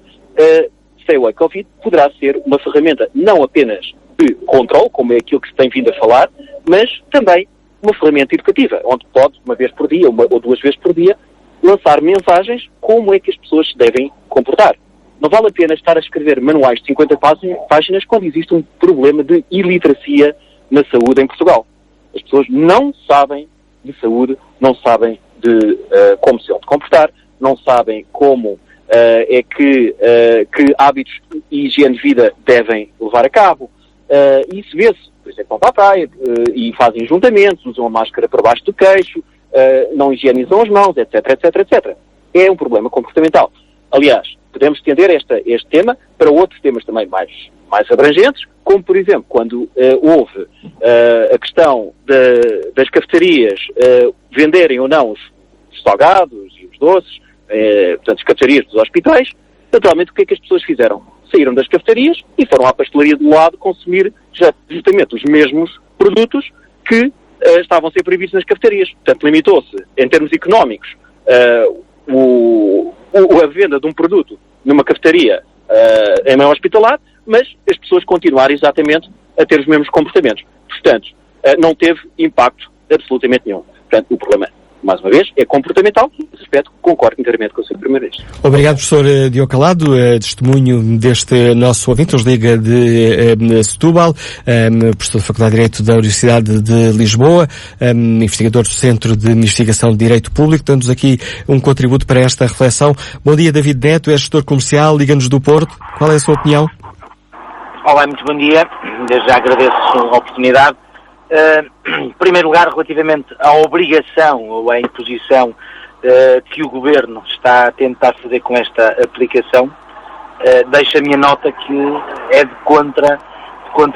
Stay Away Covid poderá ser uma ferramenta não apenas de controle, como é aquilo que se tem vindo a falar, mas também uma ferramenta educativa, onde pode, uma vez por dia, ou 2 vezes por dia, lançar mensagens como é que as pessoas se devem comportar. Não vale a pena estar a escrever manuais de 50 páginas quando existe um problema de iliteracia na saúde em Portugal. As pessoas não sabem de saúde, não sabem de como se comportar, não sabem como que hábitos e higiene de vida devem levar a cabo. E isso vê-se, por exemplo, vão para a praia e fazem juntamentos, usam a máscara por baixo do queixo, não higienizam as mãos, etc, etc, etc. É um problema comportamental. Aliás, podemos estender este tema para outros temas também mais abrangentes, como, por exemplo, quando houve a questão das cafetarias venderem ou não os salgados e os doces, portanto, as cafetarias dos hospitais. Naturalmente, o que é que as pessoas fizeram? Saíram das cafetarias e foram à pastelaria do lado consumir justamente os mesmos produtos que estavam a ser proibidos nas cafetarias. Portanto, limitou-se, em termos económicos, a venda de um produto numa cafetaria em meio hospitalar, mas as pessoas continuaram exatamente a ter os mesmos comportamentos. Portanto, não teve impacto absolutamente nenhum. Portanto, o problema, mais uma vez, é comportamental. Nesse aspecto, concordo inteiramente com o Sr. Primeiro-Ministro. Obrigado, professor Diogo Calado, testemunho deste nosso ouvinte, nos liga de Setúbal, professor da Faculdade de Direito da Universidade de Lisboa, investigador do Centro de Investigação de Direito Público, dando-nos aqui um contributo para esta reflexão. Bom dia, David Neto, é gestor comercial, liga-nos do Porto. Qual é a sua opinião? Olá, muito bom dia. Desde já agradeço a oportunidade. Em primeiro lugar, relativamente à obrigação ou à imposição que o Governo está a tentar fazer com esta aplicação, deixo a minha nota que é contra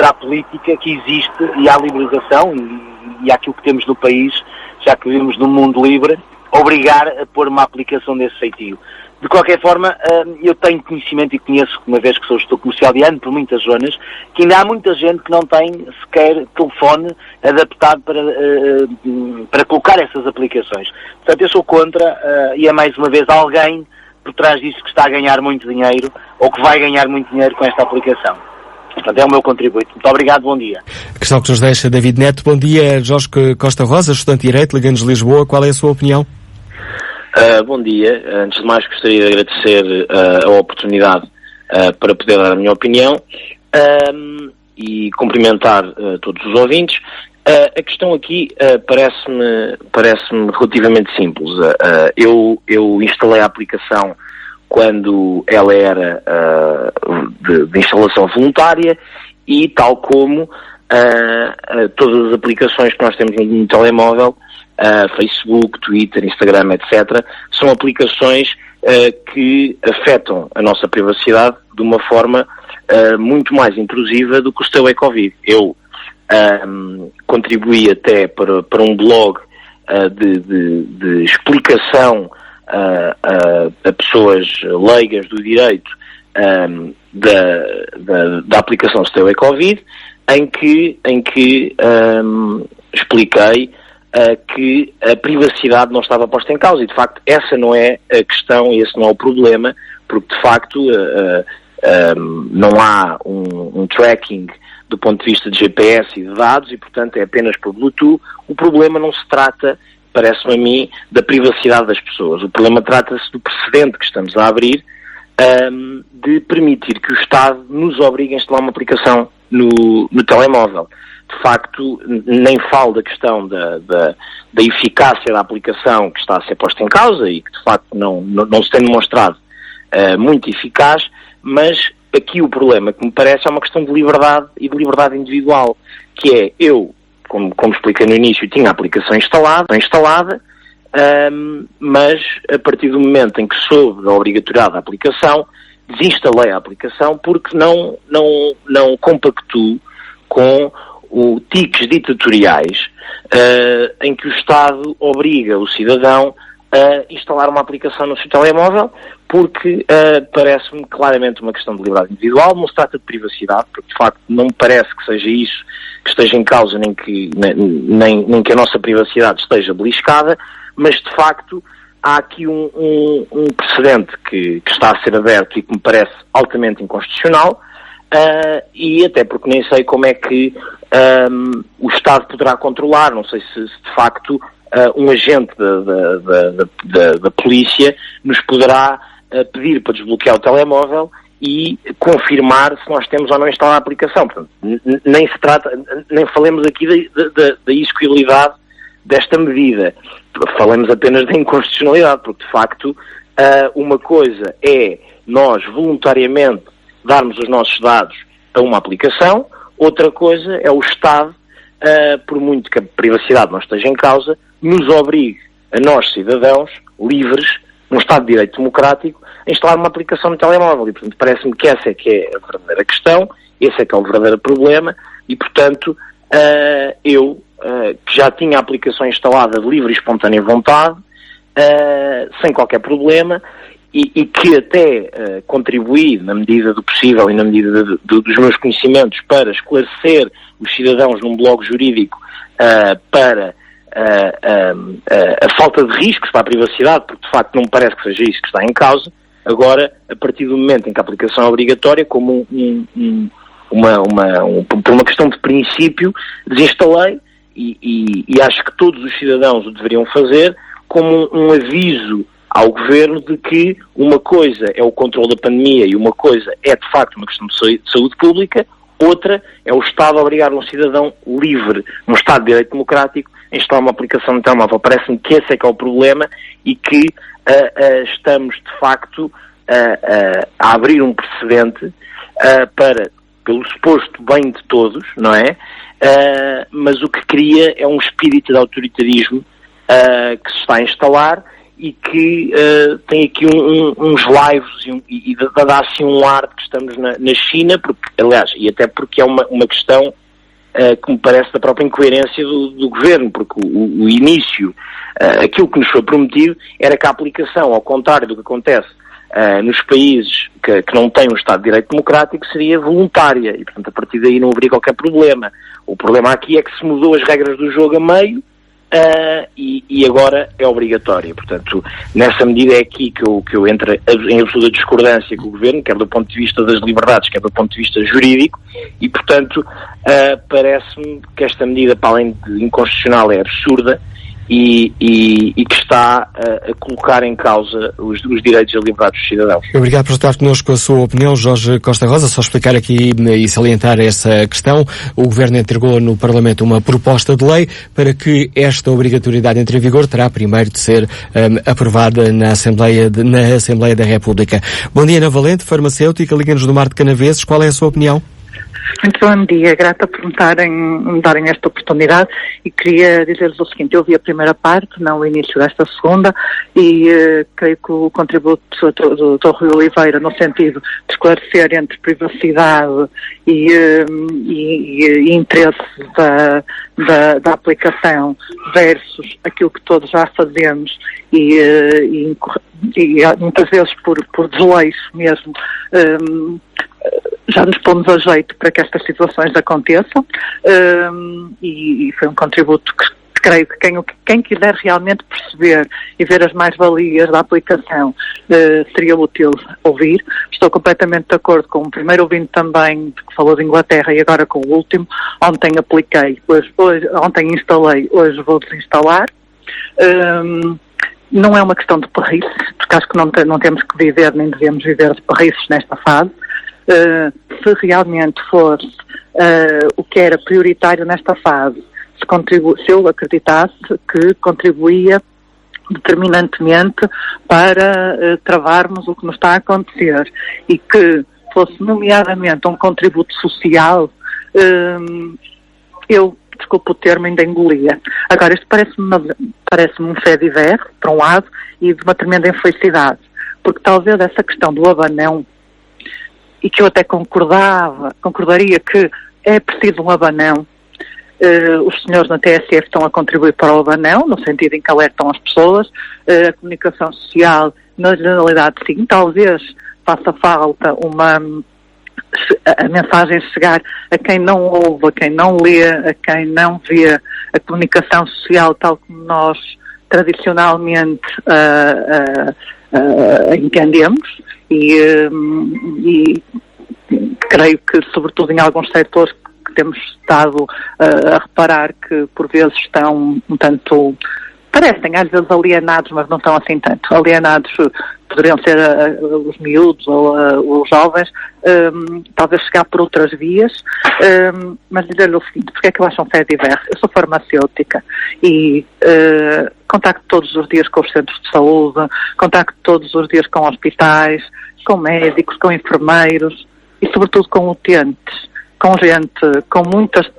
a política que existe e à liberalização e àquilo que temos no país, já que vivemos num mundo livre, obrigar a pôr uma aplicação desse feitio. De qualquer forma, eu tenho conhecimento e conheço, uma vez que sou gestor comercial e ando por muitas zonas, que ainda há muita gente que não tem sequer telefone adaptado para colocar essas aplicações. Portanto, eu sou contra e é mais uma vez alguém por trás disso que está a ganhar muito dinheiro ou que vai ganhar muito dinheiro com esta aplicação. Portanto, é o meu contributo. Muito obrigado, bom dia. A questão que nos deixa David Neto. Bom dia, Jorge Costa Rosa, estudante de Direito, liga-nos de Lisboa. Qual é a sua opinião? Bom dia. Antes de mais, gostaria de agradecer a oportunidade para poder dar a minha opinião e cumprimentar todos os ouvintes. A questão aqui parece-me relativamente simples. Eu instalei a aplicação quando ela era de instalação voluntária e, tal como todas as aplicações que nós temos no telemóvel, Facebook, Twitter, Instagram, etc., são aplicações que afetam a nossa privacidade de uma forma muito mais intrusiva do que o Stay Away Covid. Eu contribuí até para um blog de explicação a pessoas leigas do direito da aplicação Stay Away Covid, em que expliquei que a privacidade não estava posta em causa, e de facto essa não é a questão e esse não é o problema, porque de facto não há um tracking do ponto de vista de GPS e de dados, e portanto é apenas por Bluetooth. O problema não se trata, parece-me a mim, da privacidade das pessoas. O problema trata-se do precedente que estamos a abrir de permitir que o Estado nos obrigue a instalar uma aplicação no telemóvel. De facto, nem falo da questão da eficácia da aplicação que está a ser posta em causa e que de facto não se tem demonstrado muito eficaz, mas aqui o problema que me parece é uma questão de liberdade e de liberdade individual, que é eu, como expliquei no início, tinha a aplicação instalada, mas a partir do momento em que soube da obrigatoriedade da aplicação, desinstalei a aplicação porque não compactuo com tiques ditatoriais em que o Estado obriga o cidadão a instalar uma aplicação no seu telemóvel, porque parece-me claramente uma questão de liberdade individual, não se trata de privacidade, porque de facto não me parece que seja isso que esteja em causa, nem que a nossa privacidade esteja beliscada, mas de facto há aqui um precedente que está a ser aberto e que me parece altamente inconstitucional, e até porque nem sei como é que o Estado poderá controlar, não sei se de facto um agente da polícia nos poderá pedir para desbloquear o telemóvel e confirmar se nós temos ou não instalado a aplicação. Portanto, nem falemos aqui da execuibilidade desta medida, falemos apenas da inconstitucionalidade, porque de facto uma coisa é nós voluntariamente darmos os nossos dados a uma aplicação, outra coisa é o Estado, por muito que a privacidade não esteja em causa, nos obrigue a nós, cidadãos, livres, num Estado de Direito Democrático, a instalar uma aplicação no telemóvel. E, portanto, parece-me que essa é que é a verdadeira questão, esse é que é o verdadeiro problema, e, portanto, eu, que já tinha a aplicação instalada de livre e espontânea vontade, sem qualquer problema, e que até contribuí, na medida do possível e na medida dos meus conhecimentos, para esclarecer os cidadãos num blog jurídico para a falta de riscos para a privacidade, porque de facto não me parece que seja isso que está em causa. Agora, a partir do momento em que a aplicação é obrigatória, como por uma questão de princípio, desinstalei e acho que todos os cidadãos o deveriam fazer como um aviso ao Governo de que uma coisa é o controle da pandemia e uma coisa é de facto uma questão de saúde pública, outra é o Estado obrigar um cidadão livre, num Estado de Direito Democrático, a instalar uma aplicação no telemóvel. Parece-me que esse é que é o problema e que estamos de facto a abrir um precedente pelo suposto bem de todos, não é? Mas o que cria é um espírito de autoritarismo que se está a instalar e que tem aqui uns lives e dá assim um ar de que estamos na China, porque, aliás, e até porque é uma questão que me parece da própria incoerência do Governo, porque o início, aquilo que nos foi prometido era que a aplicação, ao contrário do que acontece nos países que não têm um Estado de Direito Democrático, seria voluntária e, portanto, a partir daí não haveria qualquer problema. O problema aqui é que se mudou as regras do jogo a meio e agora é obrigatório. Portanto, nessa medida é aqui que eu entro em absoluta discordância com o Governo, quer do ponto de vista das liberdades, quer do ponto de vista jurídico, e, portanto, parece-me que esta medida, para além de inconstitucional, é absurda e que está a colocar em causa os direitos e as liberdades dos cidadãos. Obrigado por estar connosco a sua opinião, Jorge Costa Rosa. Só explicar aqui e salientar essa questão. O Governo entregou no Parlamento uma proposta de lei para que esta obrigatoriedade entre em vigor terá primeiro de ser aprovada na Assembleia da República. Bom dia, Ana Valente, farmacêutica, Liga-nos do Mar de Canaveses. Qual é a sua opinião? Muito bom dia, grata por me darem esta oportunidade e queria dizer-vos o seguinte: eu vi a primeira parte, não o início desta segunda, e creio que o contributo do Dr. Rui Oliveira, no sentido de esclarecer entre privacidade e interesse da aplicação versus aquilo que todos já fazemos e muitas vezes por desleixo mesmo, já nos pomos a jeito para que estas situações aconteçam, e foi um contributo que creio que quem quiser realmente perceber e ver as mais-valias da aplicação seria útil ouvir. Estou completamente de acordo com o primeiro ouvinte também, que falou de Inglaterra, e agora com o último. Ontem apliquei, ontem instalei, hoje vou desinstalar. Não é uma questão de perrices, porque acho que não temos que viver, nem devemos viver de perrices nesta fase. Se realmente fosse o que era prioritário nesta fase, se eu acreditasse que contribuía determinantemente para travarmos o que nos está a acontecer e que fosse nomeadamente um contributo social, eu, desculpe o termo, ainda engolia. Agora, isto parece-me um fé divers, por um lado, e de uma tremenda infelicidade, porque talvez essa questão do abanão e que eu até concordaria que é preciso um abanão. Os senhores na TSF estão a contribuir para o abanão, no sentido em que alertam as pessoas. A comunicação social, na generalidade, sim, talvez faça falta a mensagem chegar a quem não ouve, a quem não lê, a quem não vê a comunicação social tal como nós tradicionalmente entendemos e creio que, sobretudo em alguns setores que temos estado a reparar que por vezes estão um tanto, parecem às vezes alienados, mas não estão assim tanto. Alienados poderiam ser os miúdos ou os jovens, talvez chegar por outras vias, mas dizer-lhe o seguinte: porque é que eu acho um fé diverso? Eu sou farmacêutica e contacto todos os dias com os centros de saúde, contacto todos os dias com hospitais, com médicos, com enfermeiros e sobretudo com utentes, com gente com muitas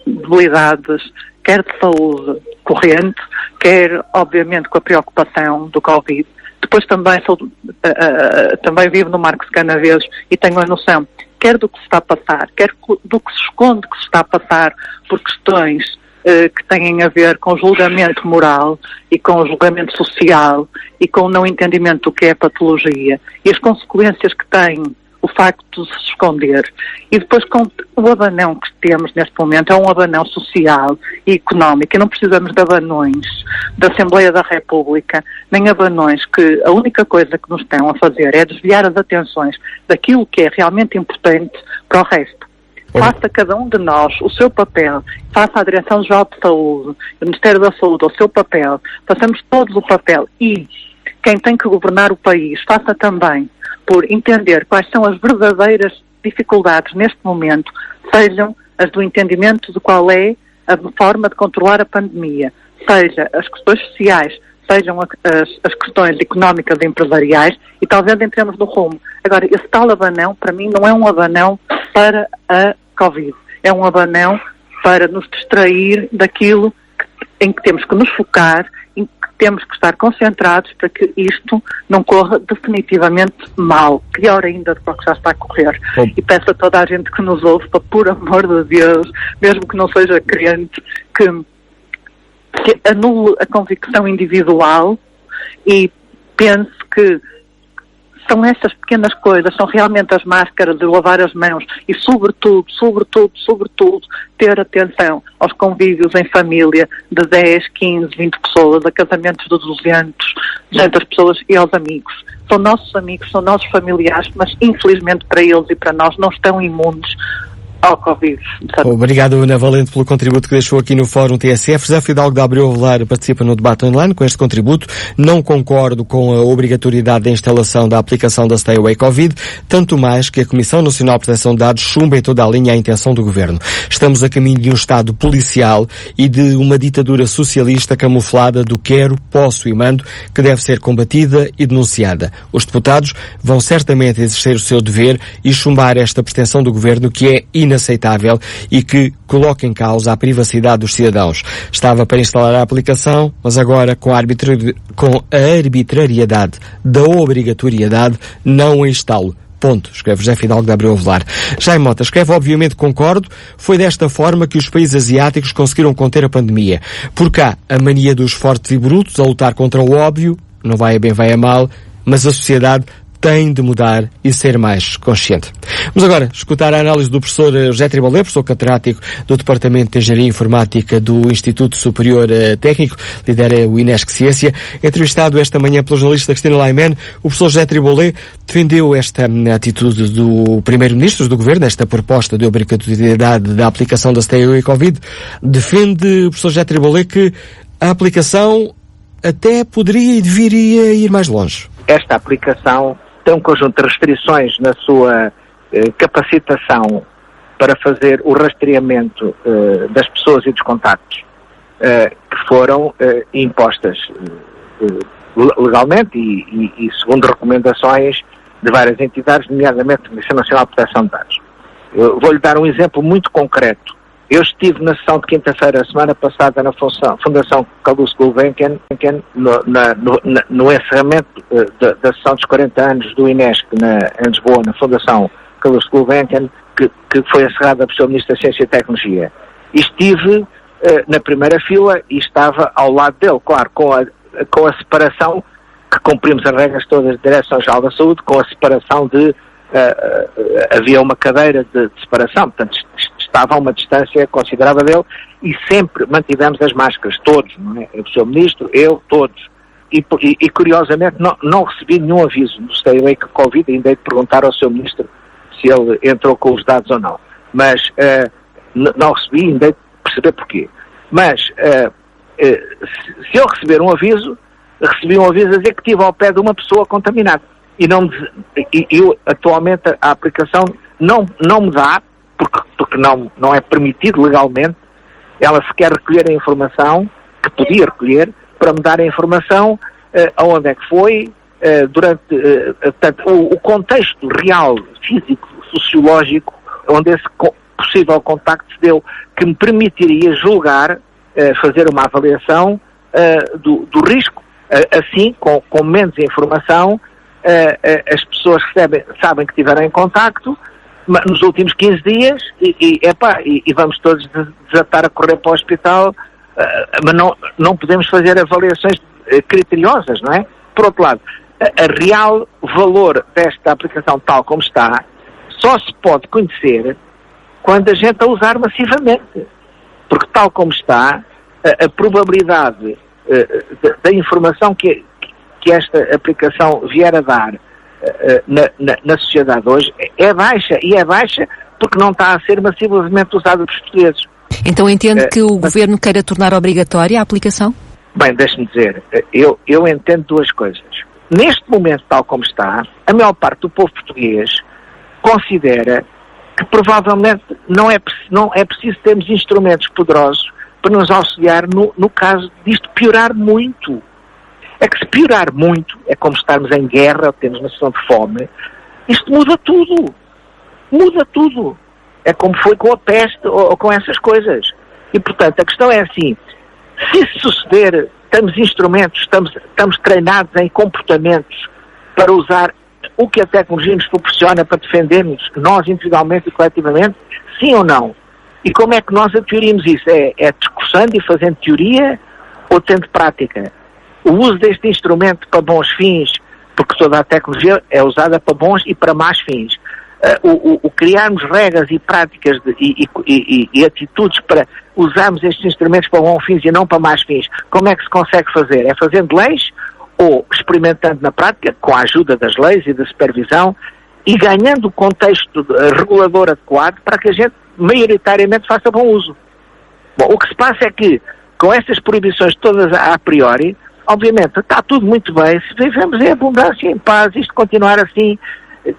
debilidades, quer de saúde corrente, quer obviamente com a preocupação do Covid. Depois também também vivo no Marco de Canaveses e tenho a noção quer do que se está a passar, quer do que se esconde que se está a passar por questões que têm a ver com julgamento moral e com julgamento social e com o não entendimento do que é patologia e as consequências que tem o facto de se esconder. E depois, com o abanão que temos neste momento, é um abanão social e económico, e não precisamos de abanões da Assembleia da República, nem abanões que a única coisa que nos estão a fazer é desviar as atenções daquilo que é realmente importante para o resto. Faça cada um de nós o seu papel, faça a Direção-Geral de Saúde, o Ministério da Saúde o seu papel, façamos todos o papel e quem tem que governar o país faça também por entender quais são as verdadeiras dificuldades neste momento, sejam as do entendimento de qual é a forma de controlar a pandemia, seja as questões sociais, sejam as questões económicas e empresariais, e talvez entremos no rumo. Agora, esse tal abanão, para mim, não é um abanão para a Covid, é um abanão para nos distrair daquilo em que temos que nos focar, em que temos que estar concentrados para que isto não corra definitivamente mal, pior ainda do que já está a correr. E peço a toda a gente que nos ouve, para, por amor de Deus, mesmo que não seja crente, que anule a convicção individual e pense que são essas pequenas coisas, são realmente as máscaras de lavar as mãos e sobretudo, ter atenção aos convívios em família de 10, 15, 20 pessoas, a casamentos de 200 pessoas e aos amigos. São nossos amigos, são nossos familiares, mas infelizmente para eles e para nós não estão imunes ao Covid. Obrigado, Ana Valente, pelo contributo que deixou aqui no Fórum TSF. José Fidalgo da Abreu Avelar participa no debate online com este contributo. Não concordo com a obrigatoriedade da instalação da aplicação da Stay Away Covid, tanto mais que a Comissão Nacional de Proteção de Dados chumba em toda a linha a intenção do Governo. Estamos a caminho de um Estado policial e de uma ditadura socialista camuflada do quero, posso e mando, que deve ser combatida e denunciada. Os deputados vão certamente exercer o seu dever e chumbar esta pretensão do Governo, que é inaceitável e que coloca em causa a privacidade dos cidadãos. Estava para instalar a aplicação, mas agora com a arbitrariedade da obrigatoriedade não a instalo. Ponto, escreve José Fidalgo da Abreu Avelar. Jaime Mota escreve: obviamente concordo, foi desta forma que os países asiáticos conseguiram conter a pandemia. Por cá, a mania dos fortes e brutos a lutar contra o óbvio, não vai a bem, vai a mal, mas a sociedade tem de mudar e ser mais consciente. Vamos agora escutar a análise do professor José Tribolé, professor catedrático do Departamento de Engenharia Informática do Instituto Superior Técnico, lidera o INESC Ciência. Entrevistado esta manhã pela jornalista Cristina Laiman, o professor José Tribolé defendeu esta atitude do Primeiro-Ministro do Governo, esta proposta de obrigatoriedade da aplicação da Stay Away Covid. Defende o professor José Tribolé que a aplicação até poderia e deveria ir mais longe. Esta aplicação tem um conjunto de restrições na sua capacitação para fazer o rastreamento das pessoas e dos contactos que foram impostas legalmente e segundo recomendações de várias entidades, nomeadamente a Comissão Nacional de Proteção de Dados. Eu vou-lhe dar um exemplo muito concreto. Eu estive na sessão de quinta-feira, semana passada, na Fundação Calouste Gulbenkian, no encerramento da sessão dos 40 anos do INESC em Lisboa, na Fundação Carlos Gulbenkian, que foi encerrada pelo Ministro da Ciência e Tecnologia. E estive na primeira fila e estava ao lado dele, claro, com a separação, que cumprimos as regras todas da Direção-Geral da Saúde, com a separação havia uma cadeira de separação, portanto estava a uma distância considerável dele e sempre mantivemos as máscaras, todos, não é? O Sr. Ministro, eu, todos. E curiosamente não recebi nenhum aviso no Stay Away Covid, ainda hei de perguntar ao Sr. Ministro se ele entrou com os dados ou não. Mas não recebi, ainda hei de perceber porquê. Mas se eu receber um aviso, recebi um aviso a dizer que estive ao pé de uma pessoa contaminada. E atualmente a aplicação não me dá, porque não é permitido legalmente, ela se quer recolher a informação, que podia recolher, para me dar a informação aonde é que foi, portanto, o contexto real, físico, sociológico, onde esse possível contacto se deu, que me permitiria julgar, fazer uma avaliação do risco. Assim, com menos informação, as pessoas sabem que estiveram em contacto nos últimos 15 dias e vamos todos desatar a correr para o hospital, mas não podemos fazer avaliações criteriosas, não é? Por outro lado, a real valor desta aplicação tal como está só se pode conhecer quando a gente a usar massivamente, porque tal como está, a probabilidade da informação que esta aplicação vier a dar na sociedade hoje é baixa, e é baixa porque não está a ser massivamente usada pelos portugueses. Então entende que o Governo queira tornar obrigatória a aplicação? Bem, deixe-me dizer, eu entendo duas coisas. Neste momento, tal como está, a maior parte do povo português considera que provavelmente não é preciso termos instrumentos poderosos para nos auxiliar no caso disto piorar muito. É que se piorar muito, é como estarmos em guerra ou temos uma situação de fome, isto muda tudo. Muda tudo. É como foi com a peste ou com essas coisas. E, portanto, a questão é assim, se suceder, temos instrumentos, estamos treinados em comportamentos para usar o que a tecnologia nos proporciona para defendermos, nós individualmente e coletivamente, sim ou não? E como é que nós adquirimos isso? É discursando e fazendo teoria ou tendo prática? O uso deste instrumento para bons fins, porque toda a tecnologia é usada para bons e para más fins. O criarmos regras e práticas e atitudes para usarmos estes instrumentos para bons fins e não para más fins, como é que se consegue fazer? É fazendo leis ou experimentando na prática, com a ajuda das leis e da supervisão, e ganhando o contexto regulador adequado para que a gente maioritariamente faça bom uso. Bom, o que se passa é que, com estas proibições todas a priori, obviamente está tudo muito bem, se vivemos em abundância, em paz, isto continuar assim,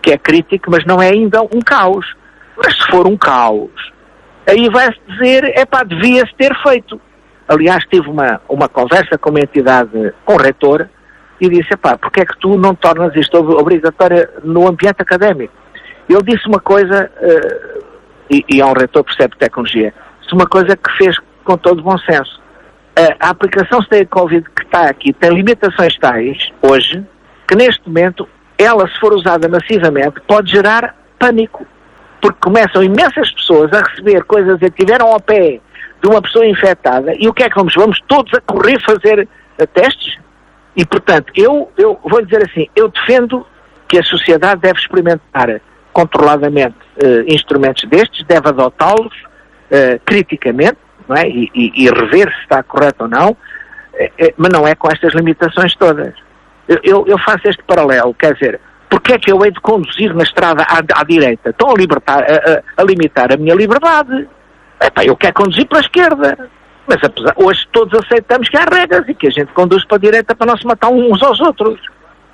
que é crítico, mas não é ainda um caos. Mas se for um caos, aí vai-se dizer, devia-se ter feito. Aliás, tive uma conversa com uma entidade, com o reitor, e disse, porque é que tu não tornas isto obrigatório no ambiente académico? Ele disse uma coisa, e é um reitor que percebe tecnologia, disse uma coisa que fez com todo bom senso. A aplicação Stay Covid que está aqui tem limitações tais, hoje, que neste momento, ela, se for usada massivamente, pode gerar pânico. Porque começam imensas pessoas a receber coisas que estiveram ao pé de uma pessoa infectada, e o que é que vamos? Vamos todos a correr fazer testes? E, portanto, eu vou dizer assim, eu defendo que a sociedade deve experimentar controladamente instrumentos destes, deve adotá-los criticamente, não é? E rever se está correto ou não, mas não é com estas limitações todas. Eu faço este paralelo, quer dizer, porque é que eu hei de conduzir na estrada à direita? Estão a limitar a minha liberdade. Eu quero conduzir para a esquerda. Mas hoje todos aceitamos que há regras e que a gente conduz para a direita para não se matar uns aos outros.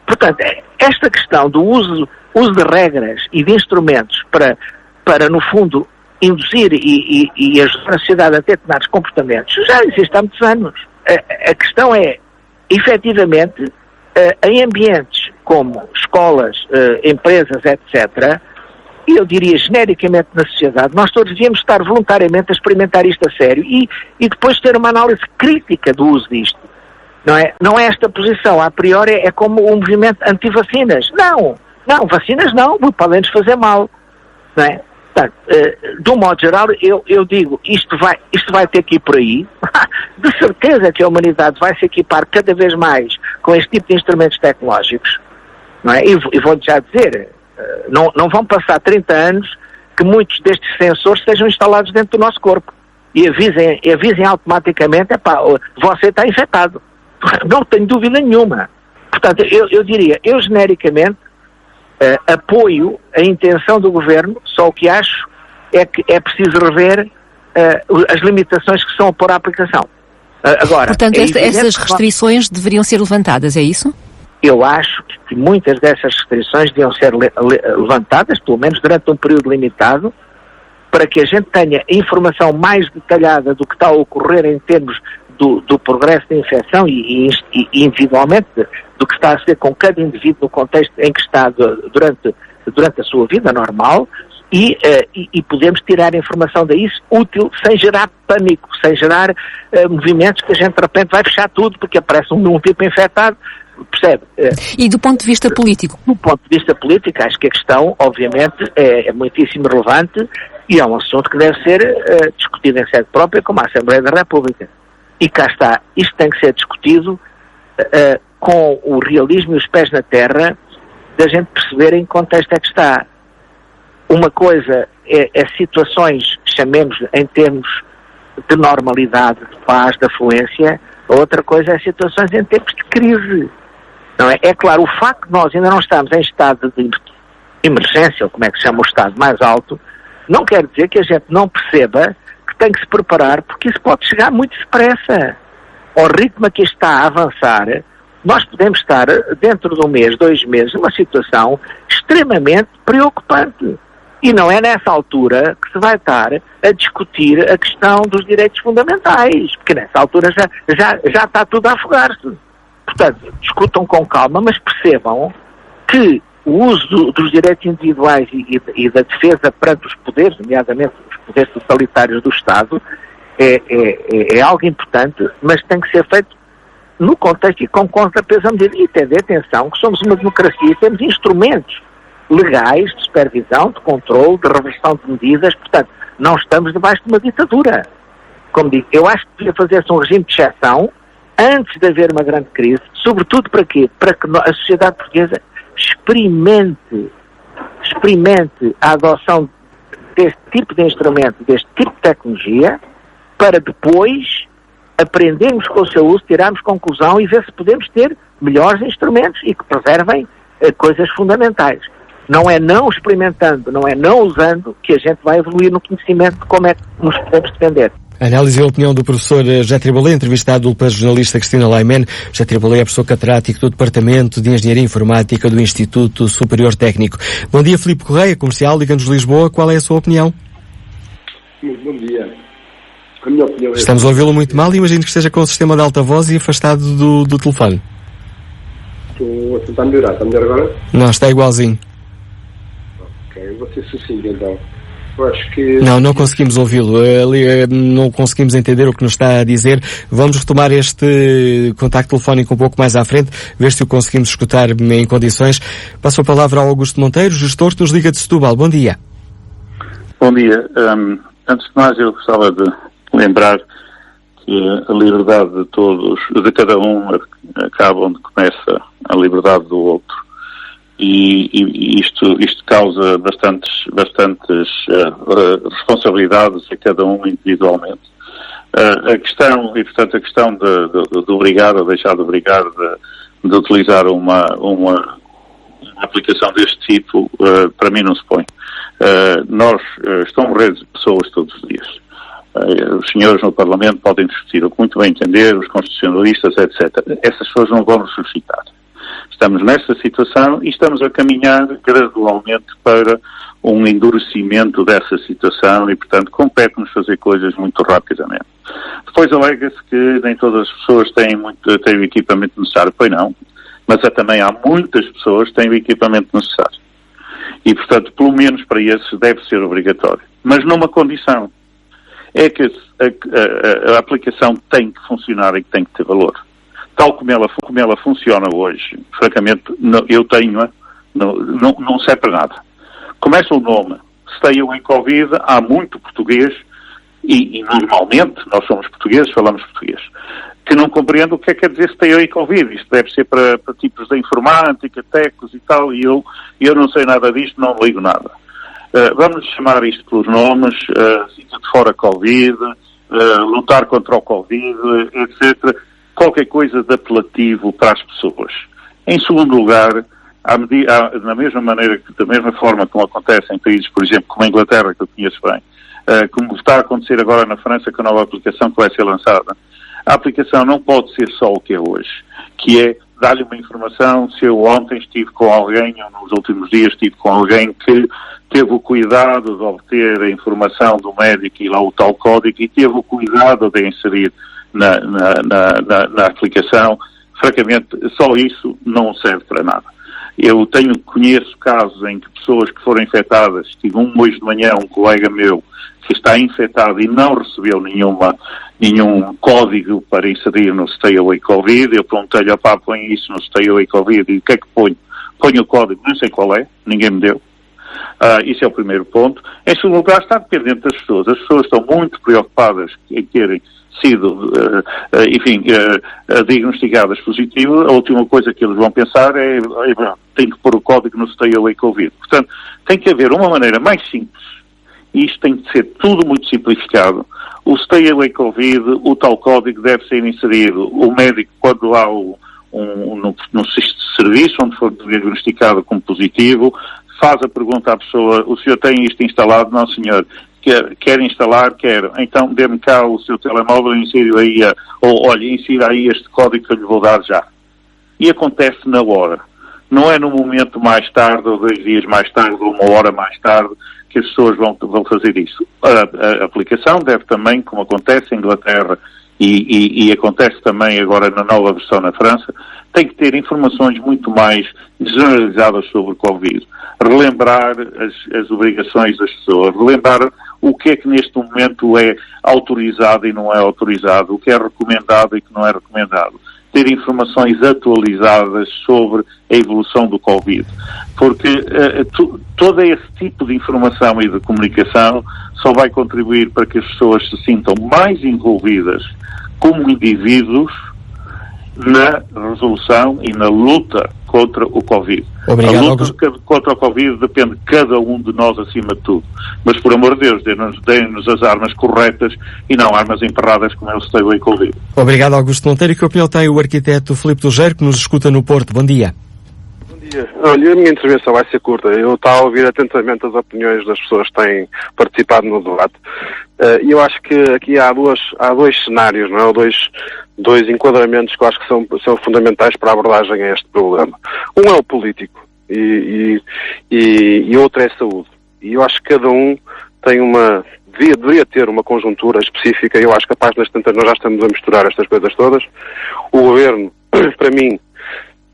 Portanto, esta questão do uso de regras e de instrumentos para no fundo, induzir e ajudar a sociedade a ter determinados comportamentos, já existe há muitos anos. A questão é, efetivamente, em ambientes como escolas, empresas, etc., e eu diria genericamente na sociedade, nós todos devíamos estar voluntariamente a experimentar isto a sério e depois ter uma análise crítica do uso disto. Não é esta posição, a priori é como um movimento anti-vacinas. Não, vacinas não, podem-nos fazer mal. não é? Portanto, de um modo geral, eu digo, isto vai ter que ir por aí. De certeza que a humanidade vai se equipar cada vez mais com este tipo de instrumentos tecnológicos, não é? E vou já dizer, não vão passar 30 anos que muitos destes sensores sejam instalados dentro do nosso corpo e avisem automaticamente, você está infectado. Não tenho dúvida nenhuma. Portanto, eu diria, genericamente, apoio a intenção do Governo, só o que acho é que é preciso rever as limitações que são a pôr à aplicação. Agora, portanto, essas restrições deveriam ser levantadas, é isso? Eu acho que muitas dessas restrições deviam ser levantadas, pelo menos durante um período limitado, para que a gente tenha informação mais detalhada do que está a ocorrer em termos do progresso da infecção e individualmente do que está a ser com cada indivíduo no contexto em que está durante a sua vida normal e podemos tirar informação daí útil sem gerar pânico, sem gerar movimentos que a gente de repente vai fechar tudo porque aparece um tipo infectado, percebe? E do ponto de vista político? Do ponto de vista político, acho que a questão, obviamente, é muitíssimo relevante e é um assunto que deve ser discutido em sede própria como a Assembleia da República. E cá está, isto tem que ser discutido com o realismo e os pés na terra, da gente perceber em que contexto é que está. Uma coisa é situações, chamemos em termos de normalidade, de paz, de afluência, a outra coisa é situações em termos de crise. Não é? É claro, o facto de nós ainda não estarmos em estado de emergência, ou como é que se chama o estado mais alto, não quer dizer que a gente não perceba que tem que se preparar, porque isso pode chegar muito depressa. Ao ritmo que está a avançar, nós podemos estar dentro de um mês, 2 meses, numa situação extremamente preocupante. E não é nessa altura que se vai estar a discutir a questão dos direitos fundamentais, porque nessa altura já está tudo a afogar-se. Portanto, discutam com calma, mas percebam que o uso dos direitos individuais e da defesa perante os poderes, nomeadamente os poderes totalitários do Estado, é algo importante, mas tem que ser feito no contexto e com contrapeso à medida. E ter atenção que somos uma democracia e temos instrumentos legais de supervisão, de controle, de reversão de medidas, portanto, não estamos debaixo de uma ditadura. Como digo, eu acho que devia fazer-se um regime de exceção antes de haver uma grande crise, sobretudo para quê? Para que a sociedade portuguesa experimente a adoção deste tipo de instrumento, deste tipo de tecnologia, para depois aprendermos com o seu uso, tirarmos conclusão e ver se podemos ter melhores instrumentos e que preservem coisas fundamentais. Não é não experimentando, não é não usando que a gente vai evoluir no conhecimento de como é que nos podemos defender. A análise e a opinião do professor José Tribalé, entrevistado pela jornalista Cristina Laiman. José Tribalé é professor catedrático do Departamento de Engenharia Informática do Instituto Superior Técnico. Bom dia, Filipe Correia, comercial, Liga-nos de Lisboa. Qual é a sua opinião? Muito bom dia. A minha opinião é... Estamos a ouvi-lo muito mal e imagino que esteja com o sistema de alta voz e afastado do telefone. Estou a tentar melhorar. Está melhor agora? Não, está igualzinho. Ok, vou ser sucinto então. Eu acho que... Não conseguimos ouvi-lo, não conseguimos entender o que nos está a dizer. Vamos retomar este contacto telefónico um pouco mais à frente, ver se o conseguimos escutar em condições. Passo a palavra ao Augusto Monteiro, gestor que nos liga de Setúbal. Bom dia. Bom dia. Antes de mais, eu gostava de lembrar que a liberdade de todos, de cada um, acaba onde começa a liberdade do outro. E isto causa bastantes responsabilidades a cada um individualmente. A questão de obrigar ou deixar de obrigar de utilizar uma aplicação deste tipo, para mim não se põe. Estão a morrer pessoas todos os dias. Os senhores no Parlamento podem discutir o que muito bem entender, os constitucionalistas, etc. Essas pessoas não vão ressuscitar. Estamos nesta situação e estamos a caminhar gradualmente para um endurecimento dessa situação e, portanto, compete-nos fazer coisas muito rapidamente. Depois alega-se que nem todas as pessoas têm o equipamento necessário. Pois não, mas também há muitas pessoas que têm o equipamento necessário. E, portanto, pelo menos para esses deve ser obrigatório. Mas numa condição. É que a aplicação tem que funcionar e que tem que ter valor. Tal como ela funciona hoje, francamente, eu tenho, não serve para nada. Começa o nome, stay away Covid, há muito português, e normalmente nós somos portugueses, falamos português, que não compreende o que é que quer dizer stay away Covid. Isto deve ser para tipos de informática, tecos e tal, e eu não sei nada disto, não ligo nada. Vamos chamar isto pelos nomes, fica de fora Covid, lutar contra o Covid, etc. Qualquer coisa de apelativo para as pessoas. Em segundo lugar, da mesma forma como acontece em países, por exemplo, como a Inglaterra, que eu conheço bem, como está a acontecer agora na França com a nova aplicação que vai ser lançada, a aplicação não pode ser só o que é hoje, que é dar-lhe uma informação. Se eu ontem estive com alguém, ou nos últimos dias estive com alguém que teve o cuidado de obter a informação do médico e lá o tal código e teve o cuidado de inserir na aplicação, francamente, só isso não serve para nada. Eu conheço casos em que pessoas que foram infectadas, tive hoje de manhã um colega meu que está infectado e não recebeu nenhum código para inserir no Stay Away Covid. Eu perguntei-lhe, põe isso no Stay Away Covid, e o que é que ponho? Ponho o código, não sei qual é, ninguém me deu. Isso é o primeiro ponto. Em segundo lugar, está dependente das pessoas. As pessoas estão muito preocupadas em terem sido, diagnosticadas positivas. A última coisa que eles vão pensar é tem que pôr o código no Stay Away Covid. Portanto, tem que haver uma maneira mais simples, e isto tem que ser tudo muito simplificado. O Stay Away Covid, o tal código deve ser inserido. O médico, quando há no serviço onde for diagnosticado como positivo, faz a pergunta à pessoa: o senhor tem isto instalado? Não, senhor. Quer instalar? Quero. Então dê-me cá o seu telemóvel e insira aí este código que eu lhe vou dar já. E acontece na hora. Não é no momento mais tarde, ou 2 dias mais tarde, ou 1 hora mais tarde, que as pessoas vão fazer isso. A aplicação deve também, como acontece em Inglaterra e acontece também agora na nova versão na França, tem que ter informações muito mais generalizadas sobre o Covid. Relembrar as obrigações das pessoas, relembrar o que é que neste momento é autorizado e não é autorizado, o que é recomendado e que não é recomendado. Ter informações atualizadas sobre a evolução do Covid. Porque todo esse tipo de informação e de comunicação só vai contribuir para que as pessoas se sintam mais envolvidas como indivíduos na resolução e na luta contra o Covid. Obrigado. A luta contra o Covid depende de cada um de nós acima de tudo. Mas, por amor de Deus, deem-nos as armas corretas e não armas emperradas como é o Stay Away Covid. Obrigado, Augusto Monteiro. Que opinião tem o arquiteto Filipe Tugeiro, que nos escuta no Porto? Bom dia. Bom dia. Olha, a minha intervenção vai ser curta. Eu estava a ouvir atentamente as opiniões das pessoas que têm participado no debate. E eu acho que aqui há dois cenários, não é? Dois enquadramentos que eu acho que são fundamentais para a abordagem a este problema. Um é o político e outro é a saúde. E eu acho que cada um tem deveria ter uma conjuntura específica. Eu acho que a página 70 nós já estamos a misturar estas coisas todas. O governo, para mim,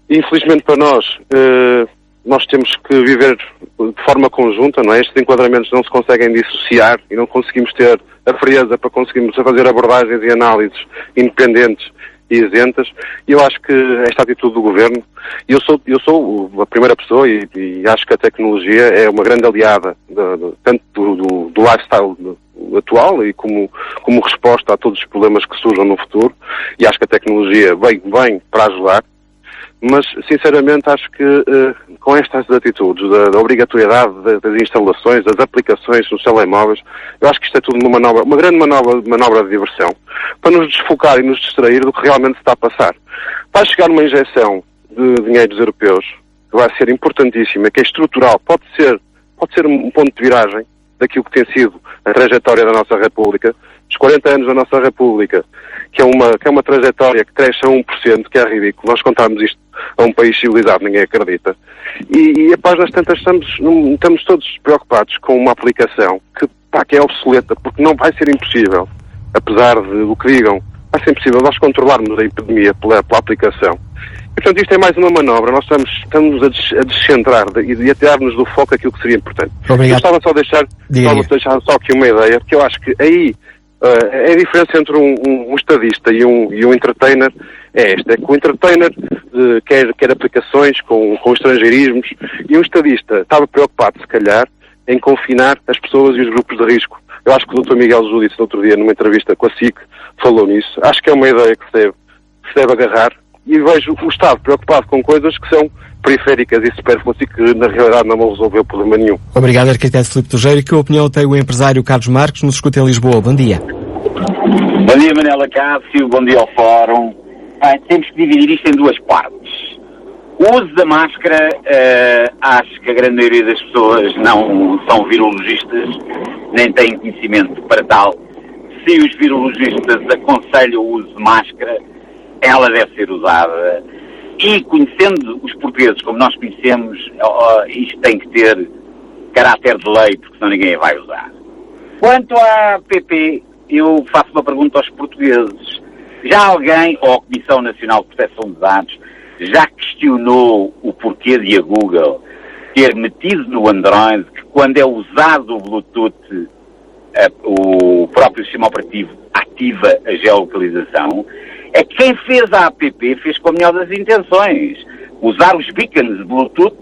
infelizmente para nós temos que viver de forma conjunta, não é? Estes enquadramentos não se conseguem dissociar e não conseguimos ter a frieza para conseguirmos fazer abordagens e análises independentes e isentas. E eu acho que esta atitude do governo, eu sou a primeira pessoa e acho que a tecnologia é uma grande aliada tanto do lifestyle atual e como resposta a todos os problemas que surjam no futuro, e acho que a tecnologia vem para ajudar. Mas, sinceramente, acho que com estas atitudes da obrigatoriedade das instalações, das aplicações nos telemóveis, eu acho que isto é tudo uma grande manobra de diversão, para nos desfocar e nos distrair do que realmente se está a passar. Vai chegar uma injeção de dinheiros europeus, que vai ser importantíssima, que é estrutural, pode ser um ponto de viragem daquilo que tem sido a trajetória da nossa República, os 40 anos da nossa República, que é uma trajetória que cresce a 1%, que é ridículo. Nós contarmos isto a um país civilizado, ninguém acredita. E a páginas tantas estamos todos preocupados com uma aplicação que é obsoleta, porque não vai ser impossível, apesar do que digam, vai ser impossível nós controlarmos a epidemia pela aplicação. E, portanto, isto é mais uma manobra. Nós estamos a descentrar e a tirar-nos do foco aquilo que seria importante. Obrigado. Eu estava só a deixar aqui uma ideia, porque eu acho que aí a diferença entre um estadista e um entertainer é esta: é que o entertainer quer aplicações com estrangeirismos, e um estadista estava preocupado, se calhar, em confinar as pessoas e os grupos de risco. Eu acho que o Dr. Miguel Júdice, no outro dia, numa entrevista com a SIC, falou nisso. Acho que é uma ideia que se deve agarrar, e vejo o Estado preocupado com coisas que são periféricas e supérfluas e que, na realidade, não vão resolver problema nenhum. Obrigado, arquiteto Filipe Tujeiro. Que opinião tem o empresário Carlos Marques? Nos escuta em Lisboa. Bom dia. Bom dia, Manela Cássio. Bom dia ao Fórum. Temos que dividir isto em duas partes. O uso da máscara, acho que a grande maioria das pessoas não são virologistas, nem têm conhecimento para tal. Se os virologistas aconselham o uso de máscara, ela deve ser usada. E conhecendo os portugueses como nós conhecemos, isto tem que ter caráter de lei, porque senão ninguém a vai usar. Quanto à APP, eu faço uma pergunta aos portugueses. Já alguém, ou a Comissão Nacional de Proteção de Dados, já questionou o porquê de a Google ter metido no Android que quando é usado o Bluetooth, o próprio sistema operativo ativa a geolocalização? É que quem fez a app fez com a melhor das intenções. Usar os beacons de Bluetooth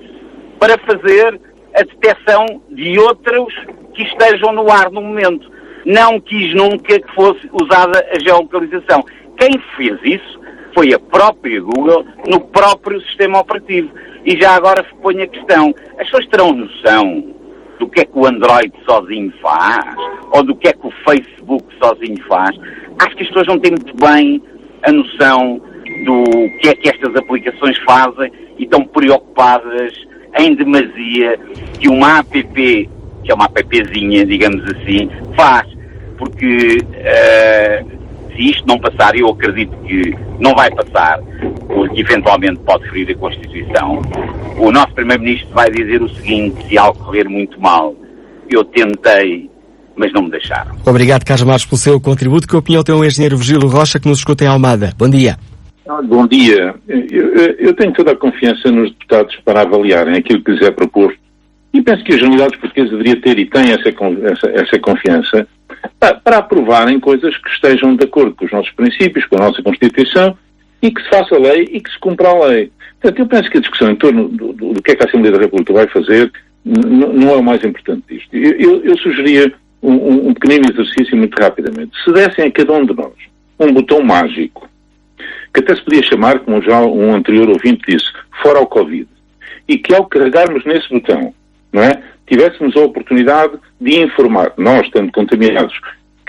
para fazer a detecção de outros que estejam no ar no momento. Não quis nunca que fosse usada a geolocalização. Quem fez isso foi a própria Google no próprio sistema operativo. E já agora ponho a questão, as pessoas terão noção do que é que o Android sozinho faz? Ou do que é que o Facebook sozinho faz? Acho que as pessoas não têm muito bem a noção do que é que estas aplicações fazem e estão preocupadas em demasia que uma app, que é uma appzinha, digamos assim, faz. Porque se isto não passar, eu acredito que não vai passar, porque eventualmente pode ferir a Constituição, o nosso Primeiro-Ministro vai dizer o seguinte: se algo correr muito mal, eu tentei, mas não me deixaram. Obrigado, Carlos Marques, pelo seu contributo. Que opinião tem o engenheiro Virgílio Rocha, que nos escuta em Almada? Bom dia. Bom dia. Eu tenho toda a confiança nos deputados para avaliarem aquilo que lhes é proposto, e penso que a generalidade portuguesa deveria ter e tem essa confiança para aprovarem coisas que estejam de acordo com os nossos princípios, com a nossa Constituição, e que se faça a lei e que se cumpra a lei. Portanto, eu penso que a discussão em torno do que é que a Assembleia da República vai fazer não é o mais importante disto. Eu sugeria um pequenino exercício muito rapidamente. Se dessem a cada um de nós um botão mágico, que até se podia chamar, como já um anterior ouvinte disse, fora o Covid, e que ao carregarmos nesse botão, não é, tivéssemos a oportunidade de informar, nós estando contaminados,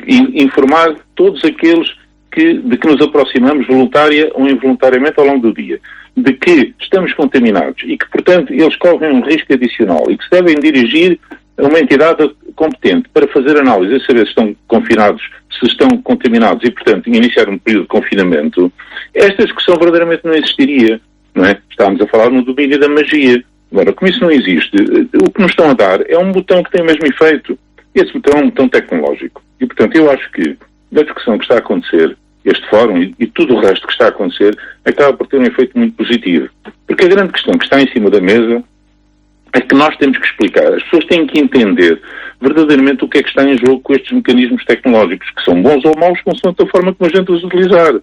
informar todos aqueles de que nos aproximamos voluntária ou involuntariamente ao longo do dia, de que estamos contaminados e que, portanto, eles correm um risco adicional e que se devem dirigir a uma entidade competente para fazer análise e saber se estão confinados, se estão contaminados e, portanto, iniciar um período de confinamento, esta discussão verdadeiramente não existiria, não é? Estávamos a falar no domínio da magia. Agora, como isso não existe, o que nos estão a dar é um botão que tem o mesmo efeito. Esse botão é um botão tecnológico. E, portanto, eu acho que da discussão que está a acontecer, este fórum e tudo o resto que está a acontecer, acaba por ter um efeito muito positivo. Porque a grande questão que está em cima da mesa é que nós temos que explicar. As pessoas têm que entender verdadeiramente o que é que está em jogo com estes mecanismos tecnológicos, que são bons ou maus, consoante a forma como a gente os utilizar.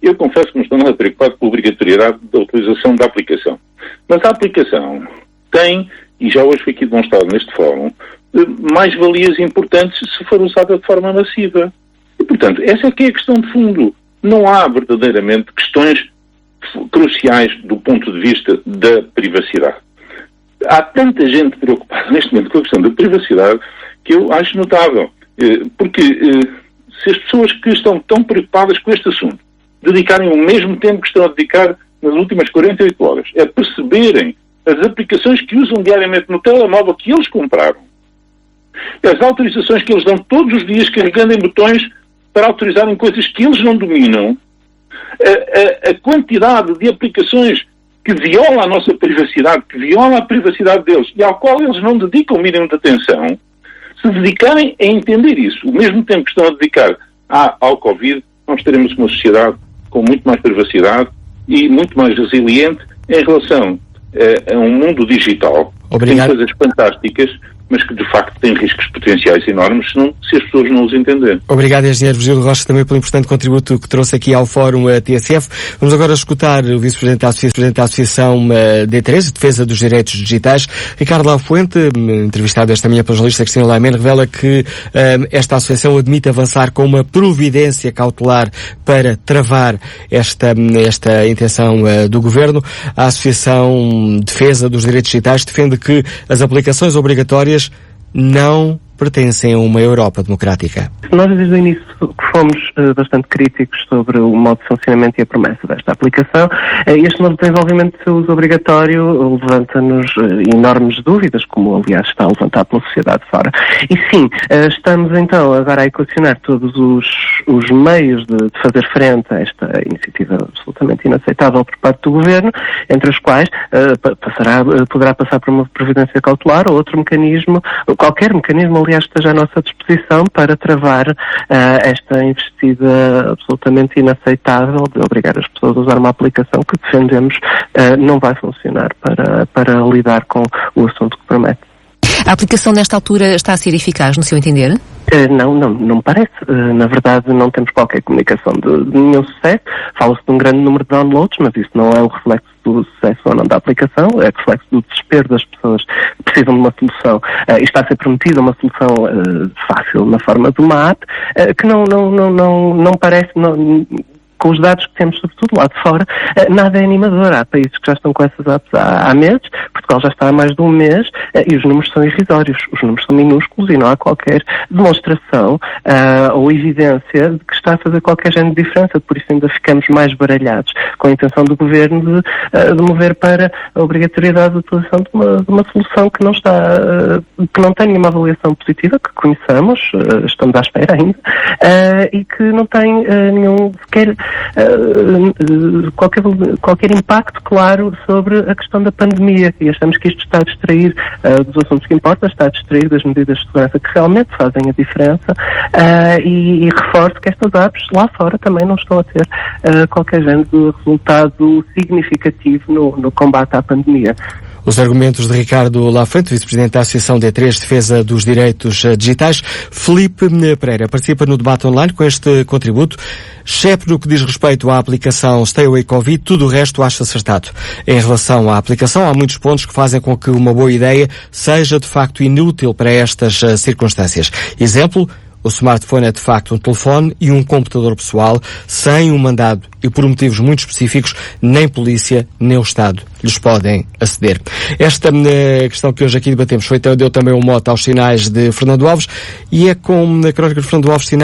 Eu confesso que não estou nada preocupado com a obrigatoriedade da utilização da aplicação. Mas a aplicação tem, e já hoje foi aqui demonstrado neste fórum, mais-valias importantes se for usada de forma massiva. E, portanto, essa é que é a questão de fundo. Não há verdadeiramente questões cruciais do ponto de vista da privacidade. Há tanta gente preocupada neste momento com a questão da privacidade que eu acho notável. Porque se as pessoas que estão tão preocupadas com este assunto dedicarem o mesmo tempo que estão a dedicar nas últimas 48 horas a perceberem as aplicações que usam diariamente no telemóvel que eles compraram, as autorizações que eles dão todos os dias carregando em botões para autorizarem coisas que eles não dominam, a quantidade de aplicações que viola a nossa privacidade, que viola a privacidade deles e ao qual eles não dedicam o mínimo de atenção, se dedicarem a entender isso, o mesmo tempo que estão a dedicar ao Covid, nós teremos uma sociedade com muito mais privacidade e muito mais resiliente em relação a um mundo digital. Obrigado. Que tem coisas fantásticas, mas que de facto têm riscos potenciais enormes se as pessoas não os entenderem. Obrigado, engenheiro Virgílio Rocha, também pelo importante contributo que trouxe aqui ao Fórum TSF. Vamos agora escutar o vice-presidente da Associação D3, Defesa dos Direitos Digitais, Ricardo Lafuente, entrevistado esta manhã pela jornalista Cristina Laimen, revela que esta associação admite avançar com uma providência cautelar para travar esta intenção do Governo. A Associação Defesa dos Direitos Digitais defende que as aplicações obrigatórias não pertencem a uma Europa democrática. Nós, desde o início, fomos bastante críticos sobre o modo de funcionamento e a promessa desta aplicação. Este novo desenvolvimento de seu uso obrigatório levanta-nos enormes dúvidas, como, aliás, está levantado pela sociedade fora. E sim, estamos então agora a equacionar todos os meios de fazer frente a esta iniciativa absolutamente inaceitável por parte do Governo, entre os quais poderá passar por uma providência cautelar ou outro mecanismo, qualquer mecanismo, aliás, esteja à nossa disposição para travar esta investida absolutamente inaceitável de obrigar as pessoas a usar uma aplicação que defendemos não vai funcionar para lidar com o assunto que promete. A aplicação nesta altura está a ser eficaz, no seu entender? Não me parece. Na verdade, não temos qualquer comunicação de nenhum sucesso. Fala-se de um grande número de downloads, mas isso não é o reflexo do sucesso ou não da aplicação, é reflexo do desespero das pessoas que precisam de uma solução. E está a ser prometida uma solução fácil na forma de uma app que não parece... com os dados que temos, sobretudo lá de fora, nada é animador. Há países que já estão com essas apps há meses, Portugal já está há mais de um mês, e os números são irrisórios, os números são minúsculos e não há qualquer demonstração ou evidência de que está a fazer qualquer género de diferença. Por isso ainda ficamos mais baralhados com a intenção do Governo de mover para a obrigatoriedade de utilização de uma solução que não está, que não tem nenhuma avaliação positiva, que conheçamos, estamos à espera ainda, e que não tem nenhum sequer qualquer impacto claro sobre a questão da pandemia, e achamos que isto está a distrair dos assuntos que importam, está a distrair das medidas de segurança que realmente fazem a diferença, e reforço que estas apps lá fora também não estão a ter qualquer género de resultado significativo no combate à pandemia. Os argumentos de Ricardo Lafuente, vice-presidente da Associação D3, Defesa dos Direitos Digitais. Filipe Pereira participa no debate online com este contributo. Exceto no que diz respeito à aplicação Stay Away Covid, tudo o resto acho acertado. Em relação à aplicação, há muitos pontos que fazem com que uma boa ideia seja de facto inútil para estas circunstâncias. Exemplo, o smartphone é de facto um telefone e um computador pessoal, sem um mandado e por motivos muito específicos, nem polícia, nem o Estado lhes podem aceder. Esta questão que hoje aqui debatemos deu também um mote aos sinais de Fernando Alves, e é com a crónica de Fernando Alves